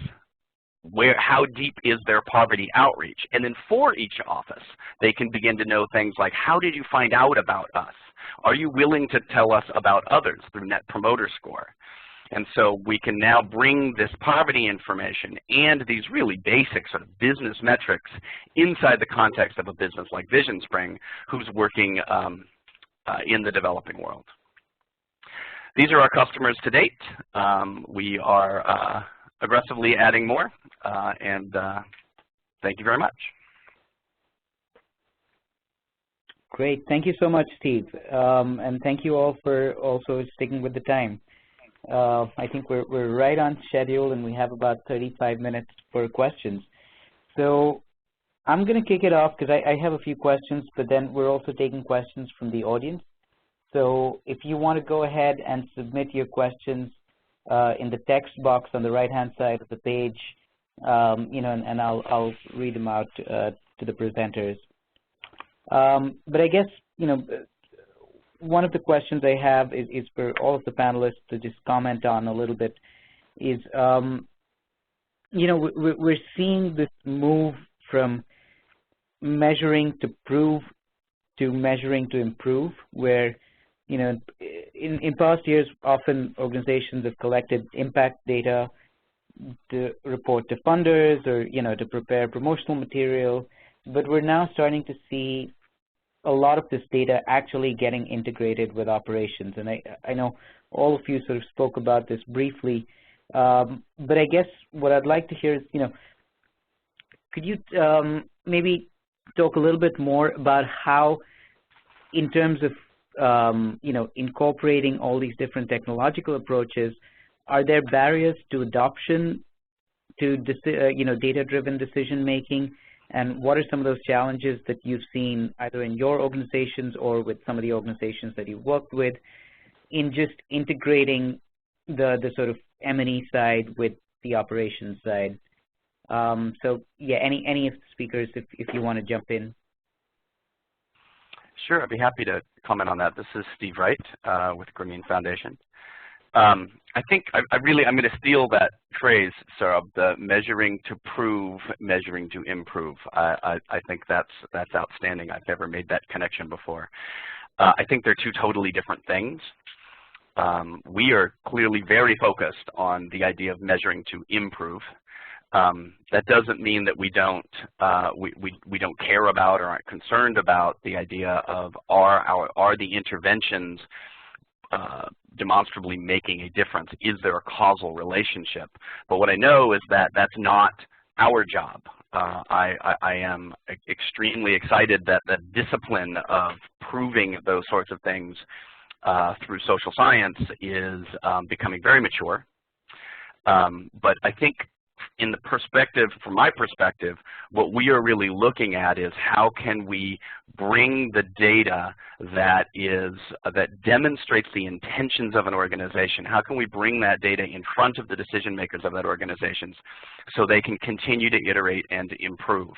how deep is their poverty outreach. And then for each office, they can begin to know things like, how did you find out about us? Are you willing to tell us about others through Net Promoter Score? And so we can now bring this poverty information and these really basic sort of business metrics inside the context of a business like VisionSpring, who's working in the developing world. These are our customers to date. We are aggressively adding more, and thank you very much. Great. Thank you so much, Steve. And thank you all for also sticking with the time. I think we're right on schedule, and we have about 35 minutes for questions. So I'm going to kick it off because I have a few questions, but then we're also taking questions from the audience. So if you want to go ahead and submit your questions in the text box on the right-hand side of the page, and I'll read them out to the presenters. But I guess, one of the questions I have is for all of the panelists to just comment on a little bit is, we're seeing this move from measuring to prove to measuring to improve, where, in past years, often organizations have collected impact data to report to funders or, to prepare promotional material, but we're now starting to see a lot of this data actually getting integrated with operations. And I know all of you sort of spoke about this briefly, but I guess what I'd like to hear is, could you maybe talk a little bit more about how, in terms of, incorporating all these different technological approaches, are there barriers to adoption to, data-driven decision-making? And what are some of those challenges that you've seen either in your organizations or with some of the organizations that you've worked with in just integrating the sort of M&E side with the operations side? So yeah, any of the speakers, if you want to jump in. Sure, I'd be happy to comment on that. This is Steve Wright with Grameen Foundation. I think I'm going to steal that phrase, Saurabh, the measuring to prove, measuring to improve. I think that's outstanding. I've never made that connection before. I think they're two totally different things. We are clearly very focused on the idea of measuring to improve. That doesn't mean that we don't care about or aren't concerned about the idea of are the interventions demonstrably making a difference? Is there a causal relationship? But what I know is that that's not our job. I am extremely excited that the discipline of proving those sorts of things through social science is becoming very mature. But I think from my perspective, what we are really looking at is how can we bring the data that demonstrates the intentions of an organization. How can we bring that data in front of the decision makers of that organization so they can continue to iterate and improve?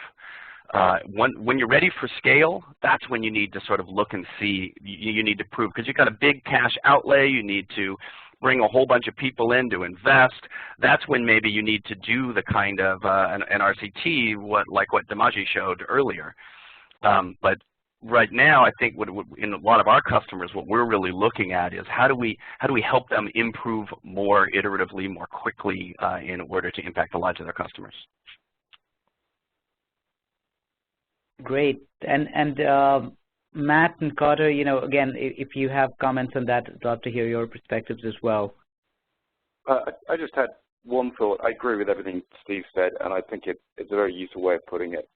When you're ready for scale, that's when you need to sort of look and see. You need to prove, because you've got a big cash outlay. You need to bring a whole bunch of people in to invest. That's when maybe you need to do the kind of an RCT, like what Dimagi showed earlier. But right now, I think in a lot of our customers, what we're really looking at is how do we help them improve more iteratively, more quickly in order to impact the lives of their customers. Great. And Matt and Carter, again, if you have comments on that, I'd love to hear your perspectives as well. I just had one thought. I agree with everything Steve said, and I think it's a very useful way of putting it.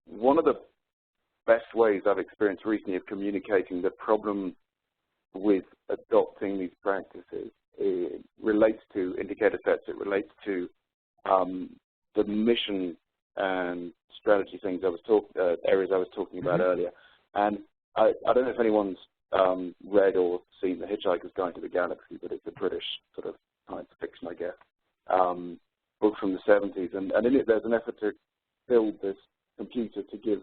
One of the best ways I've experienced recently of communicating the problem with adopting these practices, it relates to indicator sets, it relates to the mission and strategy things areas I was talking about earlier. And I don't know if anyone's read or seen The Hitchhiker's Guide to the Galaxy, but it's a British sort of science fiction, I guess, book from the 70s. And in it, there's an effort to build this computer to give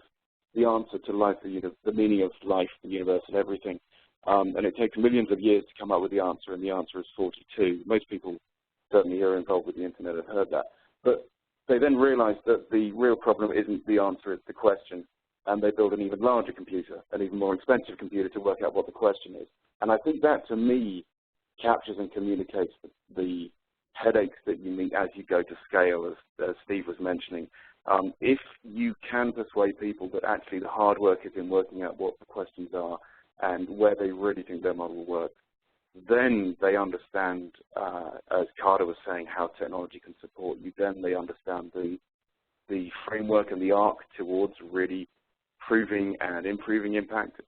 the answer to life, the meaning of life, the universe, and everything. And it takes millions of years to come up with the answer, and the answer is 42. Most people, certainly who are involved with the internet, have heard that. But they then realized that the real problem isn't the answer, it's the question. And they build an even larger computer, an even more expensive computer to work out what the question is. And I think that, to me, captures and communicates the headaches that you meet as you go to scale, as Steve was mentioning. If you can persuade people that actually the hard work is in working out what the questions are and where they really think their model works, then they understand, as Carter was saying, how technology can support you. Then they understand the framework and the arc towards really proving and improving impact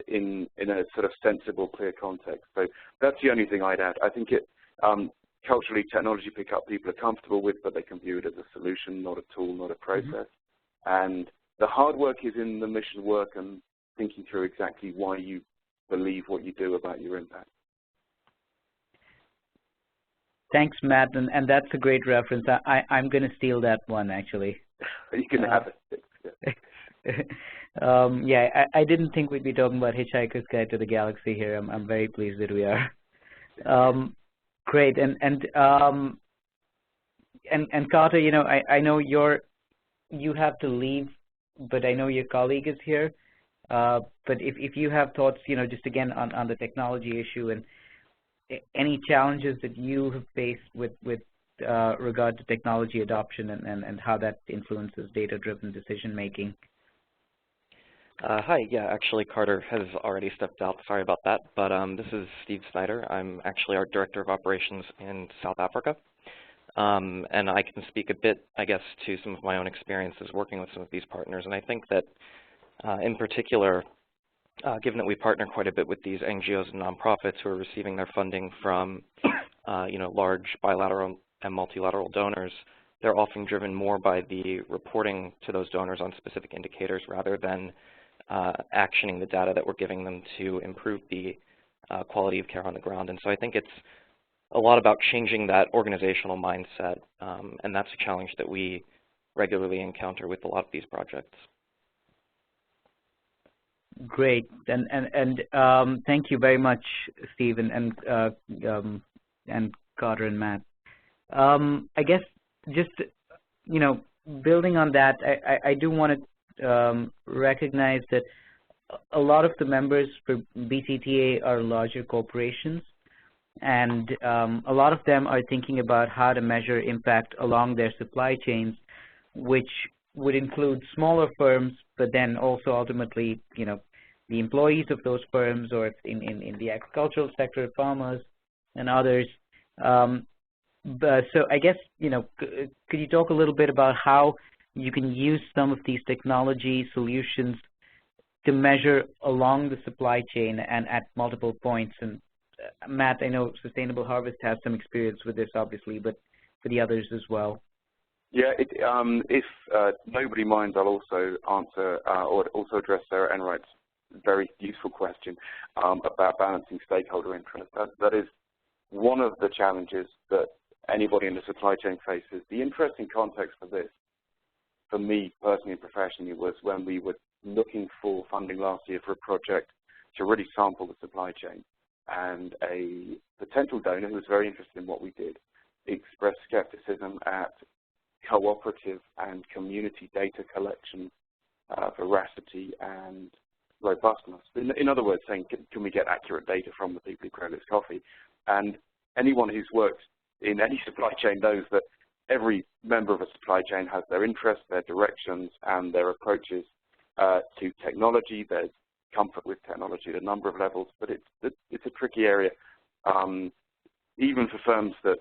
in a sort of sensible, clear context. So that's the only thing I'd add. I think culturally, technology pickup people are comfortable with, but they can view it as a solution, not a tool, not a process. And the hard work is in the mission work and thinking through exactly why you believe what you do about your impact. Thanks, Matt, and that's a great reference. I'm going to steal that one, actually. You can have it. Yeah, I didn't think we'd be talking about Hitchhiker's Guide to the Galaxy here. I'm very pleased that we are. Great, and Carter, I know you have to leave, but I know your colleague is here. But if you have thoughts, just again on the technology issue and any challenges that you have faced with regard to technology adoption and how that influences data-driven decision-making. Hi, yeah, actually Carter has already stepped out, sorry about that, but this is Steve Snyder. I'm actually our Director of Operations in South Africa, and I can speak a bit, I guess, to some of my own experiences working with some of these partners, and I think that in particular, given that we partner quite a bit with these NGOs and nonprofits who are receiving their funding from large bilateral and multilateral donors, they're often driven more by the reporting to those donors on specific indicators rather than actioning the data that we're giving them to improve the quality of care on the ground. And so I think it's a lot about changing that organizational mindset, and that's a challenge that we regularly encounter with a lot of these projects. Great, and thank you very much, Steve, and Carter and Matt. I guess just building on that, I do want to recognize that a lot of the members for BCtA are larger corporations, and a lot of them are thinking about how to measure impact along their supply chains, which would include smaller firms, but then also ultimately, the employees of those firms, or in the agricultural sector, farmers and others. So I guess, could you talk a little bit about how you can use some of these technology solutions to measure along the supply chain and at multiple points? And Matt, I know Sustainable Harvest has some experience with this, obviously, but for the others as well. Yeah, if nobody minds, I'll also answer or also address Sarah Enright's very useful question about balancing stakeholder interests. That is one of the challenges that anybody in the supply chain faces. The interesting context for this, for me personally and professionally, was when we were looking for funding last year for a project to really sample the supply chain. And a potential donor who was very interested in what we did expressed skepticism at cooperative and community data collection veracity and robustness. In other words, saying, can we get accurate data from the people who grow this coffee? And anyone who's worked in any supply chain knows that every member of a supply chain has their interests, their directions, and their approaches to technology. There's comfort with technology at a number of levels, but it's a tricky area. Even for firms that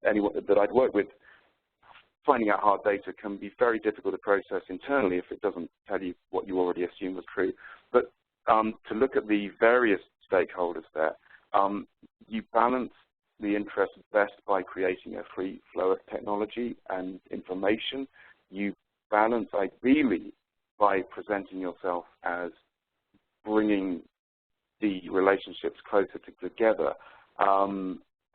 I'd work with, finding out hard data can be very difficult to process internally if it doesn't tell you what you already assume was true. But to look at the various stakeholders there, you balance the interests best by creating a free flow of technology and information. You balance ideally by presenting yourself as bringing the relationships closer together.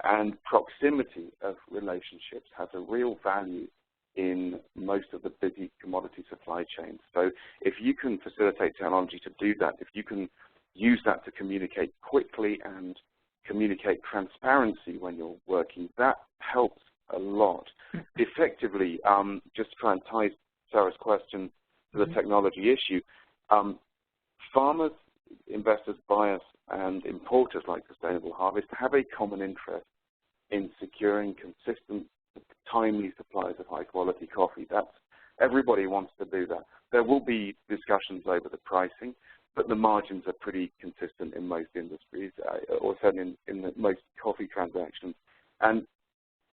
And proximity of relationships has a real value in most of the busy commodity supply chains. So if you can facilitate technology to do that, if you can use that to communicate quickly and communicate transparency when you're working, that helps a lot. Effectively, just to try and tie Sarah's question to the technology issue, farmers, investors, buyers, and importers like Sustainable Harvest have a common interest in securing consistent, timely supplies of high-quality coffee. Everybody wants to do that. There will be discussions over the pricing, but the margins are pretty consistent in most industries, or certainly in most coffee transactions. And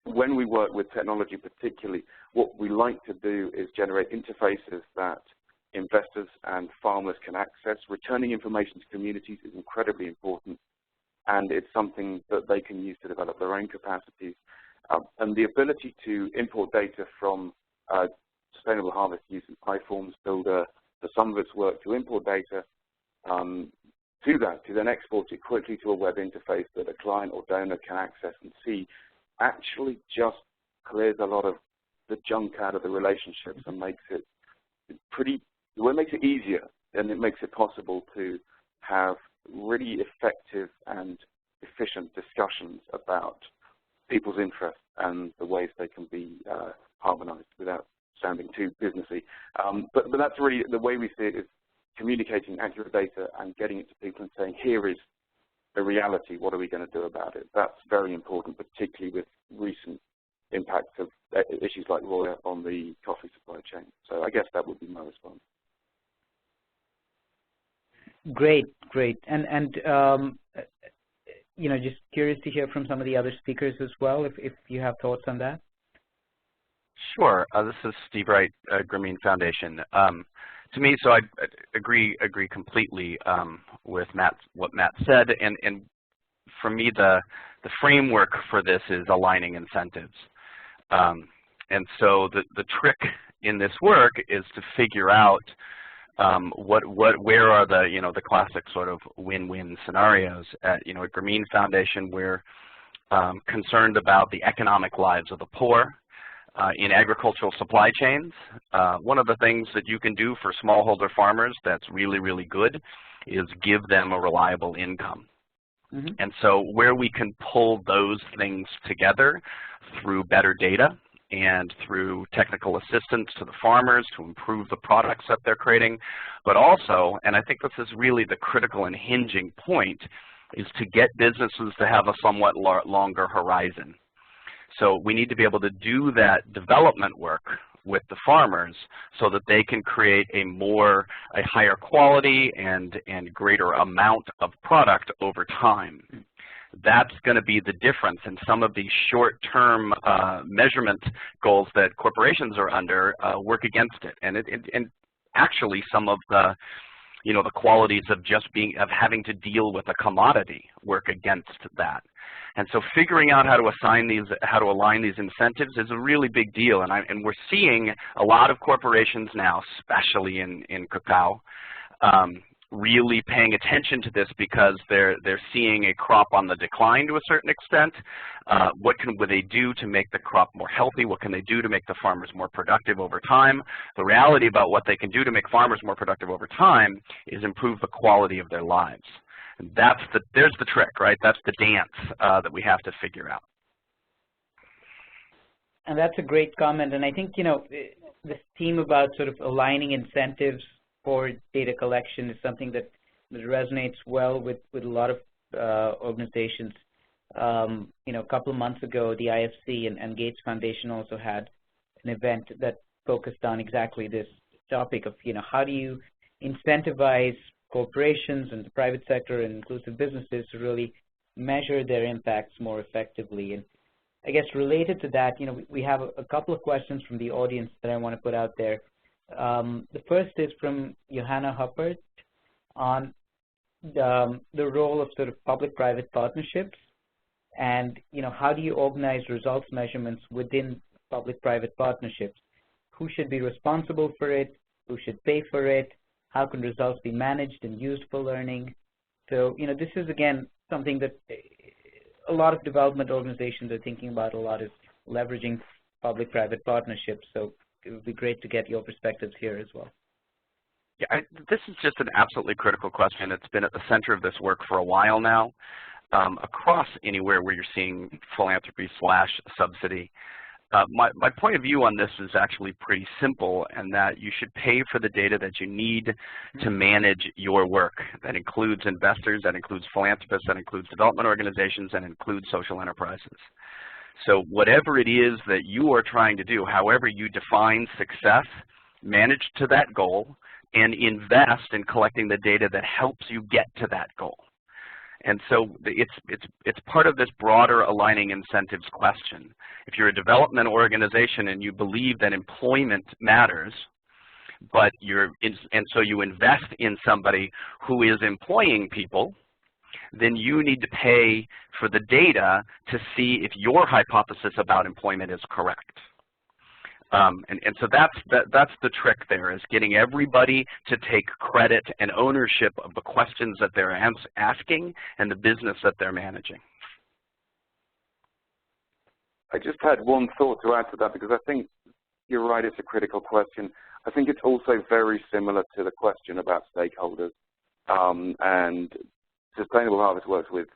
when we work with technology particularly, what we like to do is generate interfaces that investors and farmers can access. Returning information to communities is incredibly important, and it's something that they can use to develop their own capacities. And the ability to import data from Sustainable Harvest using iForms Builder for some of its work, to import data to then export it quickly to a web interface that a client or donor can access and see, actually just clears a lot of the junk out of the relationships and makes it easier, and it makes it possible to have really effective and efficient discussions about people's interests and the ways they can be harmonized without sounding too businessy. But that's really the way we see it, is communicating accurate data and getting it to people and saying, here is the reality, what are we going to do about it? That's very important, particularly with recent impacts of issues like Roya on the coffee supply chain. So I guess that would be my response. Great. And just curious to hear from some of the other speakers as well, if you have thoughts on that. Sure. This is Steve Wright, Grameen Foundation. To me, so I agree completely with what Matt said, and for me, the framework for this is aligning incentives. And so the trick in this work is to figure out where are the classic sort of win-win scenarios. At Grameen Foundation, we're concerned about the economic lives of the poor in agricultural supply chains. One of the things that you can do for smallholder farmers that's really, really good is give them a reliable income. Mm-hmm. And so where we can pull those things together through better data and through technical assistance to the farmers to improve the products that they're creating, but also, and I think this is really the critical and hinging point, is to get businesses to have a somewhat longer horizon. So we need to be able to do that development work with the farmers so that they can create a higher quality and greater amount of product over time. That's going to be the difference, in some of these short-term measurement goals that corporations are under work against it. And actually some of the the qualities of having to deal with a commodity work against that. And so figuring out how to align these incentives is a really big deal. And we're seeing a lot of corporations now, especially in cacao, really paying attention to this because they're seeing a crop on the decline to a certain extent. What would they do to make the crop more healthy? What can they do to make the farmers more productive over time? The reality about what they can do to make farmers more productive over time is improve the quality of their lives. And there's the trick, right? That's the dance that we have to figure out. And that's a great comment. And I think, this theme about sort of aligning incentives for data collection is something that resonates well with a lot of organizations. You know, a couple of months ago, the IFC and Gates Foundation also had an event that focused on exactly this topic of, you know, how do you incentivize corporations and the private sector and inclusive businesses to really measure their impacts more effectively. And I guess related to that, you know, we have a couple of questions from the audience that I want to put out there. The first is from Johanna Huppert on the role of sort of public-private partnerships, and, you know, how do you organize results measurements within public-private partnerships? Who should be responsible for it? Who should pay for it? How can results be managed and used for learning? So, you know, this is, again, something that a lot of development organizations are thinking about a lot, is leveraging public-private partnerships. So it would be great to get your perspectives here as well. Yeah, this is just an absolutely critical question. It's been at the center of this work for a while now, across anywhere where you're seeing philanthropy/subsidy. My point of view on this is actually pretty simple, and that you should pay for the data that you need to manage your work. That includes investors, that includes philanthropists, that includes development organizations, and includes social enterprises. So whatever it is that you are trying to do, however you define success, manage to that goal and invest in collecting the data that helps you get to that goal. And so it's part of this broader aligning incentives question. If you're a development organization and you believe that employment matters, but so you invest in somebody who is employing people, then you need to pay for the data to see if your hypothesis about employment is correct. And so that's the trick there, is getting everybody to take credit and ownership of the questions that they're asking and the business that they're managing. I just had one thought to add to that, because I think you're right, it's a critical question. I think it's also very similar to the question about stakeholders. And Sustainable Harvest works with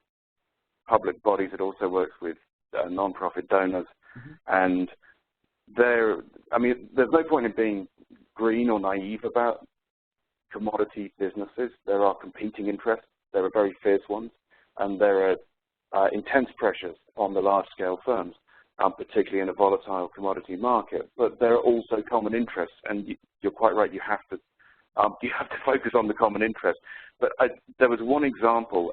public bodies. It also works with nonprofit donors. And I mean, there's no point in being green or naive about commodity businesses. There are competing interests. There are very fierce ones. And there are intense pressures on the large-scale firms, particularly in a volatile commodity market. But there are also common interests. And you're quite right, you have to focus on the common interest. But there was one example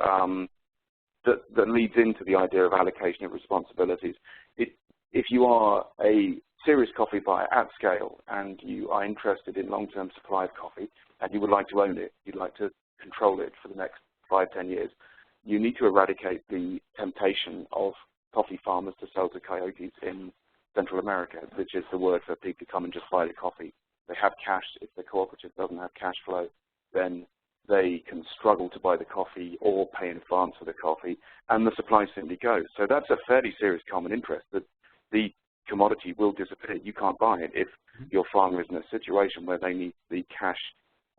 that leads into the idea of allocation of responsibilities. If you are a serious coffee buyer at scale and you are interested in long-term supply of coffee and you would like to own it, you'd like to control it for the next 5–10 years, you need to eradicate the temptation of coffee farmers to sell to coyotes in Central America, which is the word for people to come and just buy the coffee. They have cash. If the cooperative doesn't have cash flow, then they can struggle to buy the coffee or pay in advance for the coffee, and the supply simply goes. So that's a fairly serious common interest, that the commodity will disappear. You can't buy it if your farmer is in a situation where they need the cash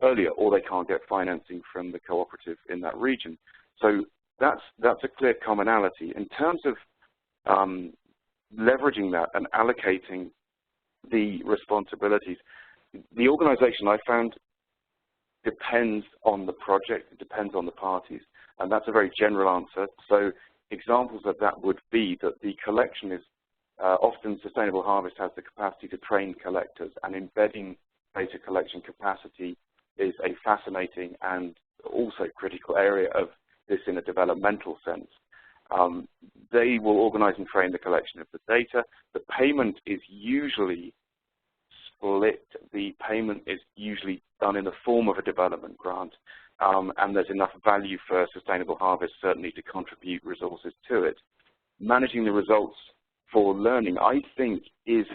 earlier, or they can't get financing from the cooperative in that region. So that's a clear commonality. In terms of leveraging that and allocating the responsibilities, the organization, I found, depends on the project, it depends on the parties, and that's a very general answer. So examples of that would be that the collection is often Sustainable Harvest has the capacity to train collectors, and embedding data collection capacity is a fascinating and also critical area of this in a developmental sense. They will organize and train the collection of the data. The payment is usually split. The payment is usually done in the form of a development grant, and there's enough value for Sustainable Harvest certainly to contribute resources to it. Managing the results for learning, I think, is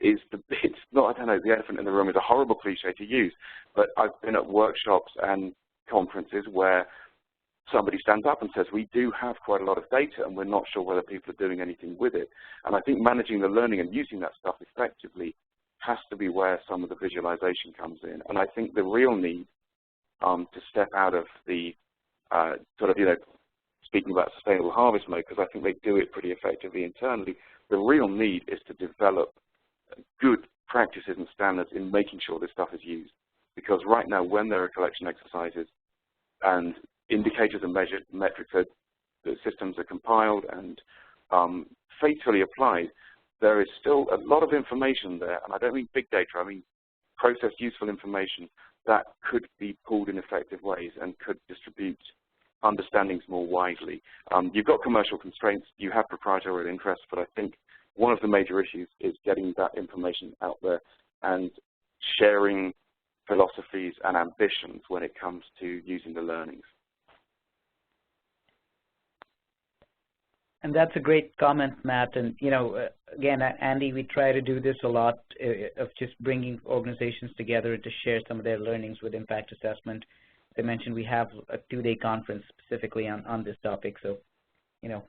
it's not, I don't know, the elephant in the room is a horrible cliche to use, but I've been at workshops and conferences where somebody stands up and says, we do have quite a lot of data and we're not sure whether people are doing anything with it. And I think managing the learning and using that stuff effectively has to be where some of the visualization comes in. And I think the real need to step out of the sort of, you know, speaking about Sustainable Harvest mode, because I think they do it pretty effectively internally, the real need is to develop good practices and standards in making sure this stuff is used. because right now when there are collection exercises and indicators are measured, metrics are, the systems are compiled and faithfully applied, there is still a lot of information there, and I don't mean big data, I mean processed useful information that could be pulled in effective ways and could distribute understandings more widely. You've got commercial constraints, you have proprietary interests, but I think one of the major issues is getting that information out there and sharing philosophies and ambitions when it comes to using the learnings. And that's a great comment, Matt. And again, at ANDE, we try to do this a lot of just bringing organizations together to share some of their learnings with impact assessment. As I mentioned, we have a 2-day conference specifically on this topic. So,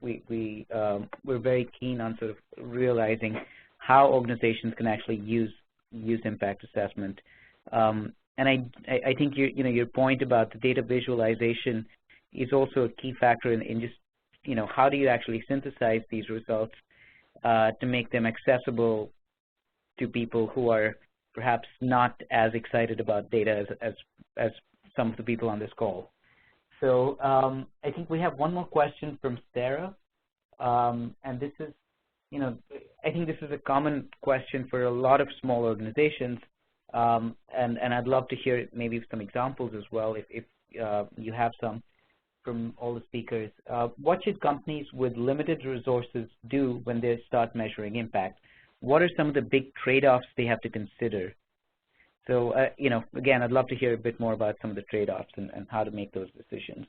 we're very keen on sort of realizing how organizations can actually use impact assessment. And I think your point about the data visualization is also a key factor in just how do you actually synthesize these results to make them accessible to people who are perhaps not as excited about data as some of the people on this call. So I think we have one more question from Sarah, and this is, I think this is a common question for a lot of small organizations, and I'd love to hear maybe some examples as well if you have some from all the speakers. What should companies with limited resources do when they start measuring impact? What are some of the big trade-offs they have to consider? So, again, I'd love to hear a bit more about some of the trade-offs and how to make those decisions.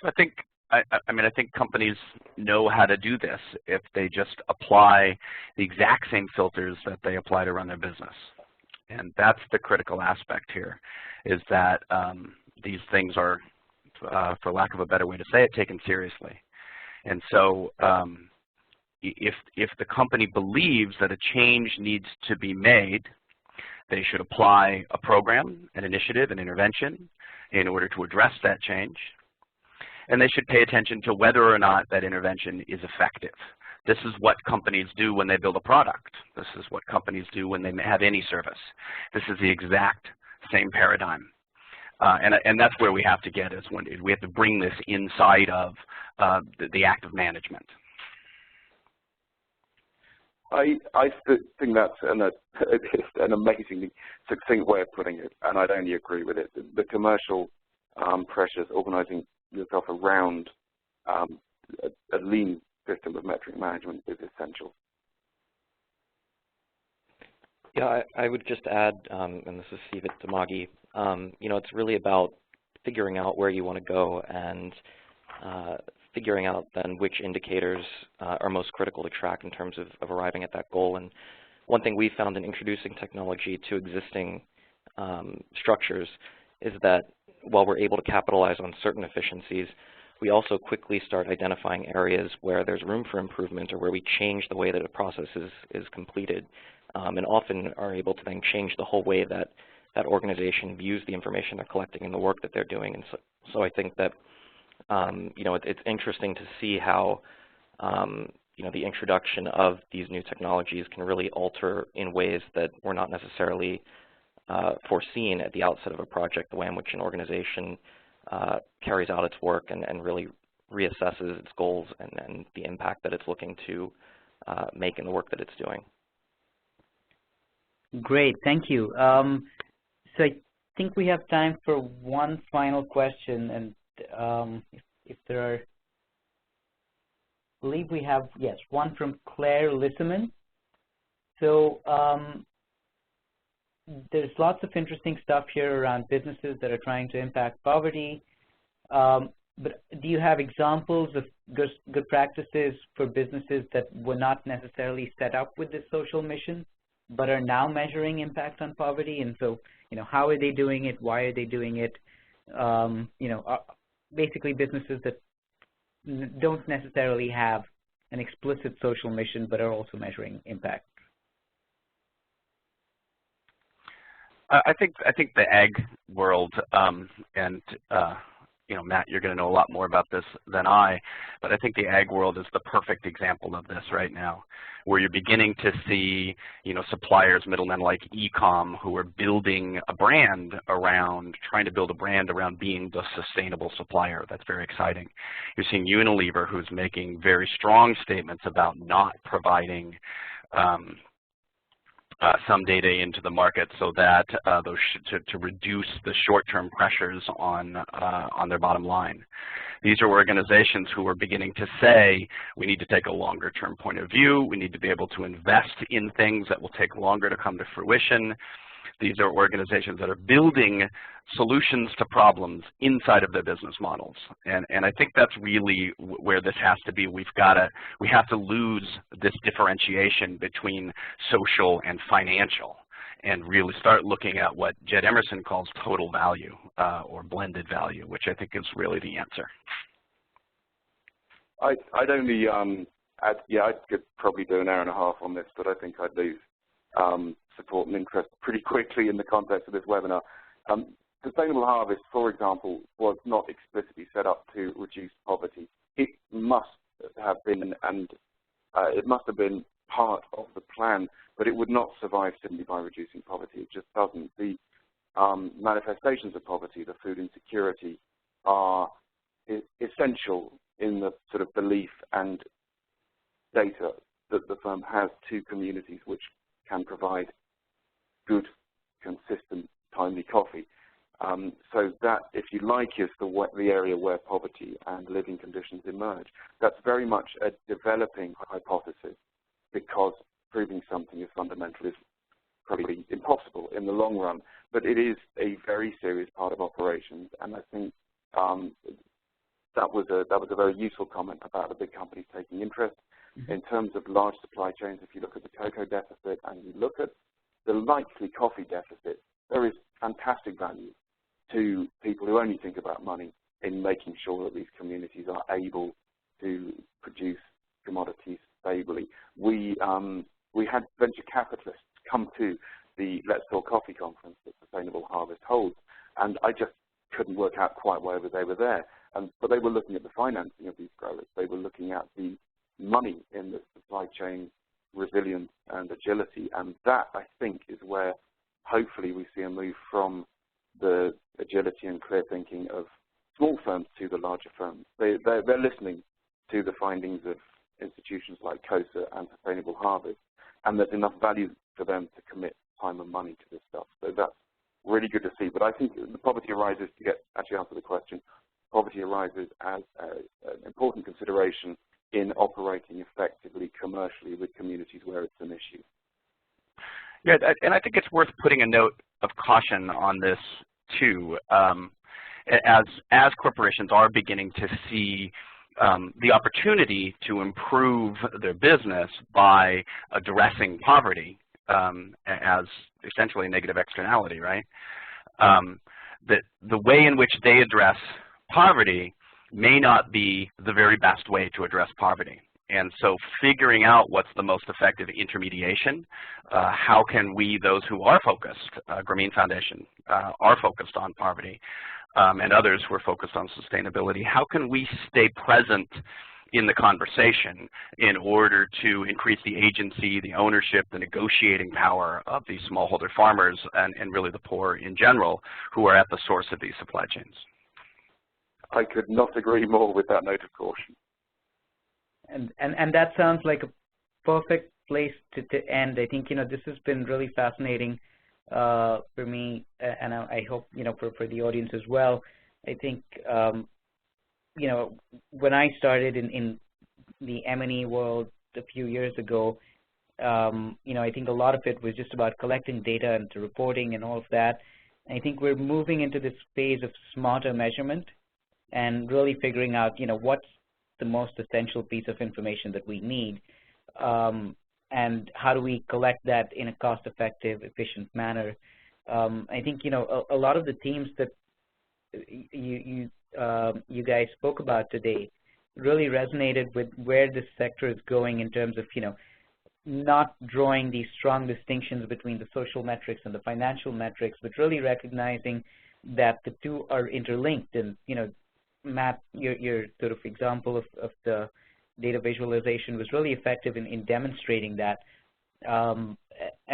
So I think companies know how to do this if they just apply the exact same filters that they apply to run their business. And that's the critical aspect here, is that these things are, for lack of a better way to say it, taken seriously. And so if the company believes that a change needs to be made, they should apply a program, an initiative, an intervention in order to address that change. And they should pay attention to whether or not that intervention is effective. This is what companies do when they build a product. This is what companies do when they have any service. This is the exact same paradigm. And that's where we have to get, is when we have to bring this inside of the act of management. I think that's an amazingly succinct way of putting it, and I'd only agree with it. The commercial pressures, organizing yourself around a lean system of metric management is essential. Yeah, I would just add, and this is Steve at Dimagi, it's really about figuring out where you want to go and figuring out then which indicators are most critical to track in terms of arriving at that goal. And one thing we found in introducing technology to existing structures is that while we're able to capitalize on certain efficiencies, we also quickly start identifying areas where there's room for improvement or where we change the way that a process is completed, and often are able to then change the whole way that that organization views the information they're collecting and the work that they're doing. And so I think that it's interesting to see how the introduction of these new technologies can really alter in ways that were not necessarily foreseen at the outset of a project, the way in which an organization carries out its work and really reassesses its goals and the impact that it's looking to make in the work that it's doing. Great, thank you. So I think we have time for one final question, and if there are, I believe we have, yes, one from Claire Lissaman. So there's lots of interesting stuff here around businesses that are trying to impact poverty, but do you have examples of good practices for businesses that were not necessarily set up with this social mission, but are now measuring impact on poverty? And so, how are they doing it? Why are they doing it? Basically businesses that don't necessarily have an explicit social mission, but are also measuring impact. I think the ag world and Matt, you're going to know a lot more about this than I, but I think the ag world is the perfect example of this right now, where you're beginning to see, suppliers, middlemen like e-com, who are building a brand around, trying to build a brand around being the sustainable supplier. That's very exciting. You're seeing Unilever, who's making very strong statements about not providing some data into the market so that to reduce the short-term pressures on their bottom line. These are organizations who are beginning to say we need to take a longer-term point of view. We need to be able to invest in things that will take longer to come to fruition. These are organizations that are building solutions to problems inside of their business models. And I think that's really where this has to be. We have to lose this differentiation between social and financial and really start looking at what Jed Emerson calls total value or blended value, which I think is really the answer. I'd only add, I could probably do an hour and a half on this, but I think I'd lose support and interest pretty quickly in the context of this webinar. Sustainable harvest, for example, was not explicitly set up to reduce poverty. It must have been, and it must have been part of the plan, but it would not survive simply by reducing poverty. It just doesn't. The manifestations of poverty, the food insecurity, are essential in the sort of belief and data that the firm has to communities which can provide good, consistent, timely coffee. So that, if you like, is the area where poverty and living conditions emerge. That's very much a developing hypothesis, because proving something is fundamental is probably impossible in the long run. But it is a very serious part of operations, and I think that was a very useful comment about the big companies taking interest. In terms of large supply chains, if you look at the cocoa deficit and you look at the likely coffee deficit, there is fantastic value to people who only think about money in making sure that these communities are able to produce commodities stably. We had venture capitalists come to the Let's Talk Coffee conference that Sustainable Harvest holds, and I just couldn't work out quite why they were there. But they were looking at the financing of these growers. They were looking at the money in the supply chain resilience and agility, and that, I think, is where hopefully we see a move from the agility and clear thinking of small firms to the larger firms. They're listening to the findings of institutions like COSA and Sustainable Harvest, and there's enough value for them to commit time and money to this stuff. So that's really good to see. But I think the poverty arises, to actually answer the question, poverty arises as an important consideration in operating effectively commercially with communities where it's an issue. Yeah, and I think it's worth putting a note of caution on this too. As corporations are beginning to see the opportunity to improve their business by addressing poverty as essentially a negative externality, right? The way in which they address poverty may not be the very best way to address poverty. And so figuring out what's the most effective intermediation, how can we, those who are focused, Grameen Foundation, are focused on poverty, and others who are focused on sustainability, how can we stay present in the conversation in order to increase the agency, the ownership, the negotiating power of these smallholder farmers and really the poor in general who are at the source of these supply chains? I could not agree more with that note of caution. And that sounds like a perfect place to end. I think, this has been really fascinating for me, and I hope, for the audience as well. I think, when I started in the M&E world a few years ago, I think a lot of it was just about collecting data and reporting and all of that. And I think we're moving into this phase of smarter measurement and really figuring out, what's the most essential piece of information that we need, and how do we collect that in a cost-effective, efficient manner. I think, a lot of the themes that you guys spoke about today really resonated with where this sector is going in terms of, not drawing these strong distinctions between the social metrics and the financial metrics, but really recognizing that the two are interlinked. And, Matt, your sort of example of the data visualization was really effective in demonstrating that. And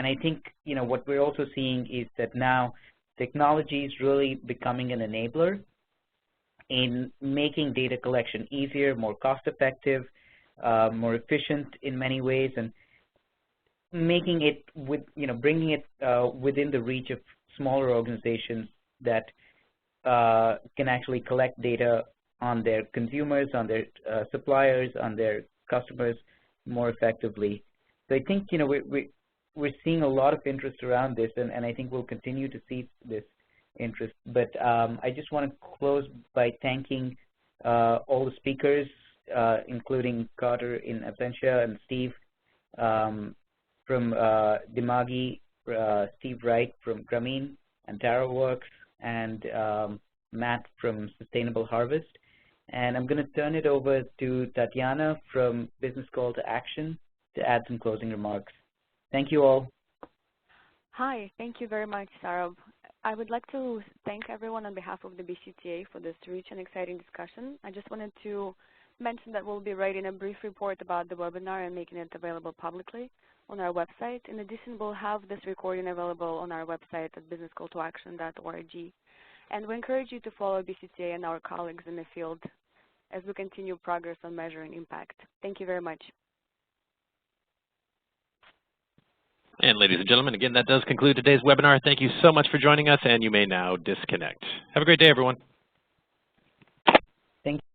I think, what we're also seeing is that now technology is really becoming an enabler in making data collection easier, more cost-effective, more efficient in many ways, and making it bringing it within the reach of smaller organizations that can actually collect data on their consumers, on their suppliers, on their customers more effectively. So I think we're seeing a lot of interest around this, and I think we'll continue to see this interest. But I just want to close by thanking all the speakers, including Carter in Absentia and Steve from Dimagi, Steve Wright from Grameen and TaroWorks, and Matt from Sustainable Harvest. And I'm going to turn it over to Tatiana from Business Call to Action to add some closing remarks. Thank you all. Hi, thank you very much, Saurabh. I would like to thank everyone on behalf of the BCtA for this rich and exciting discussion. I just wanted to mention that we'll be writing a brief report about the webinar and making it available publicly on our website. In addition, we'll have this recording available on our website at businesscalltoaction.org. And we encourage you to follow BCtA and our colleagues in the field as we continue progress on measuring impact. Thank you very much. And ladies and gentlemen, again, that does conclude today's webinar. Thank you so much for joining us, and you may now disconnect. Have a great day, everyone. Thank you.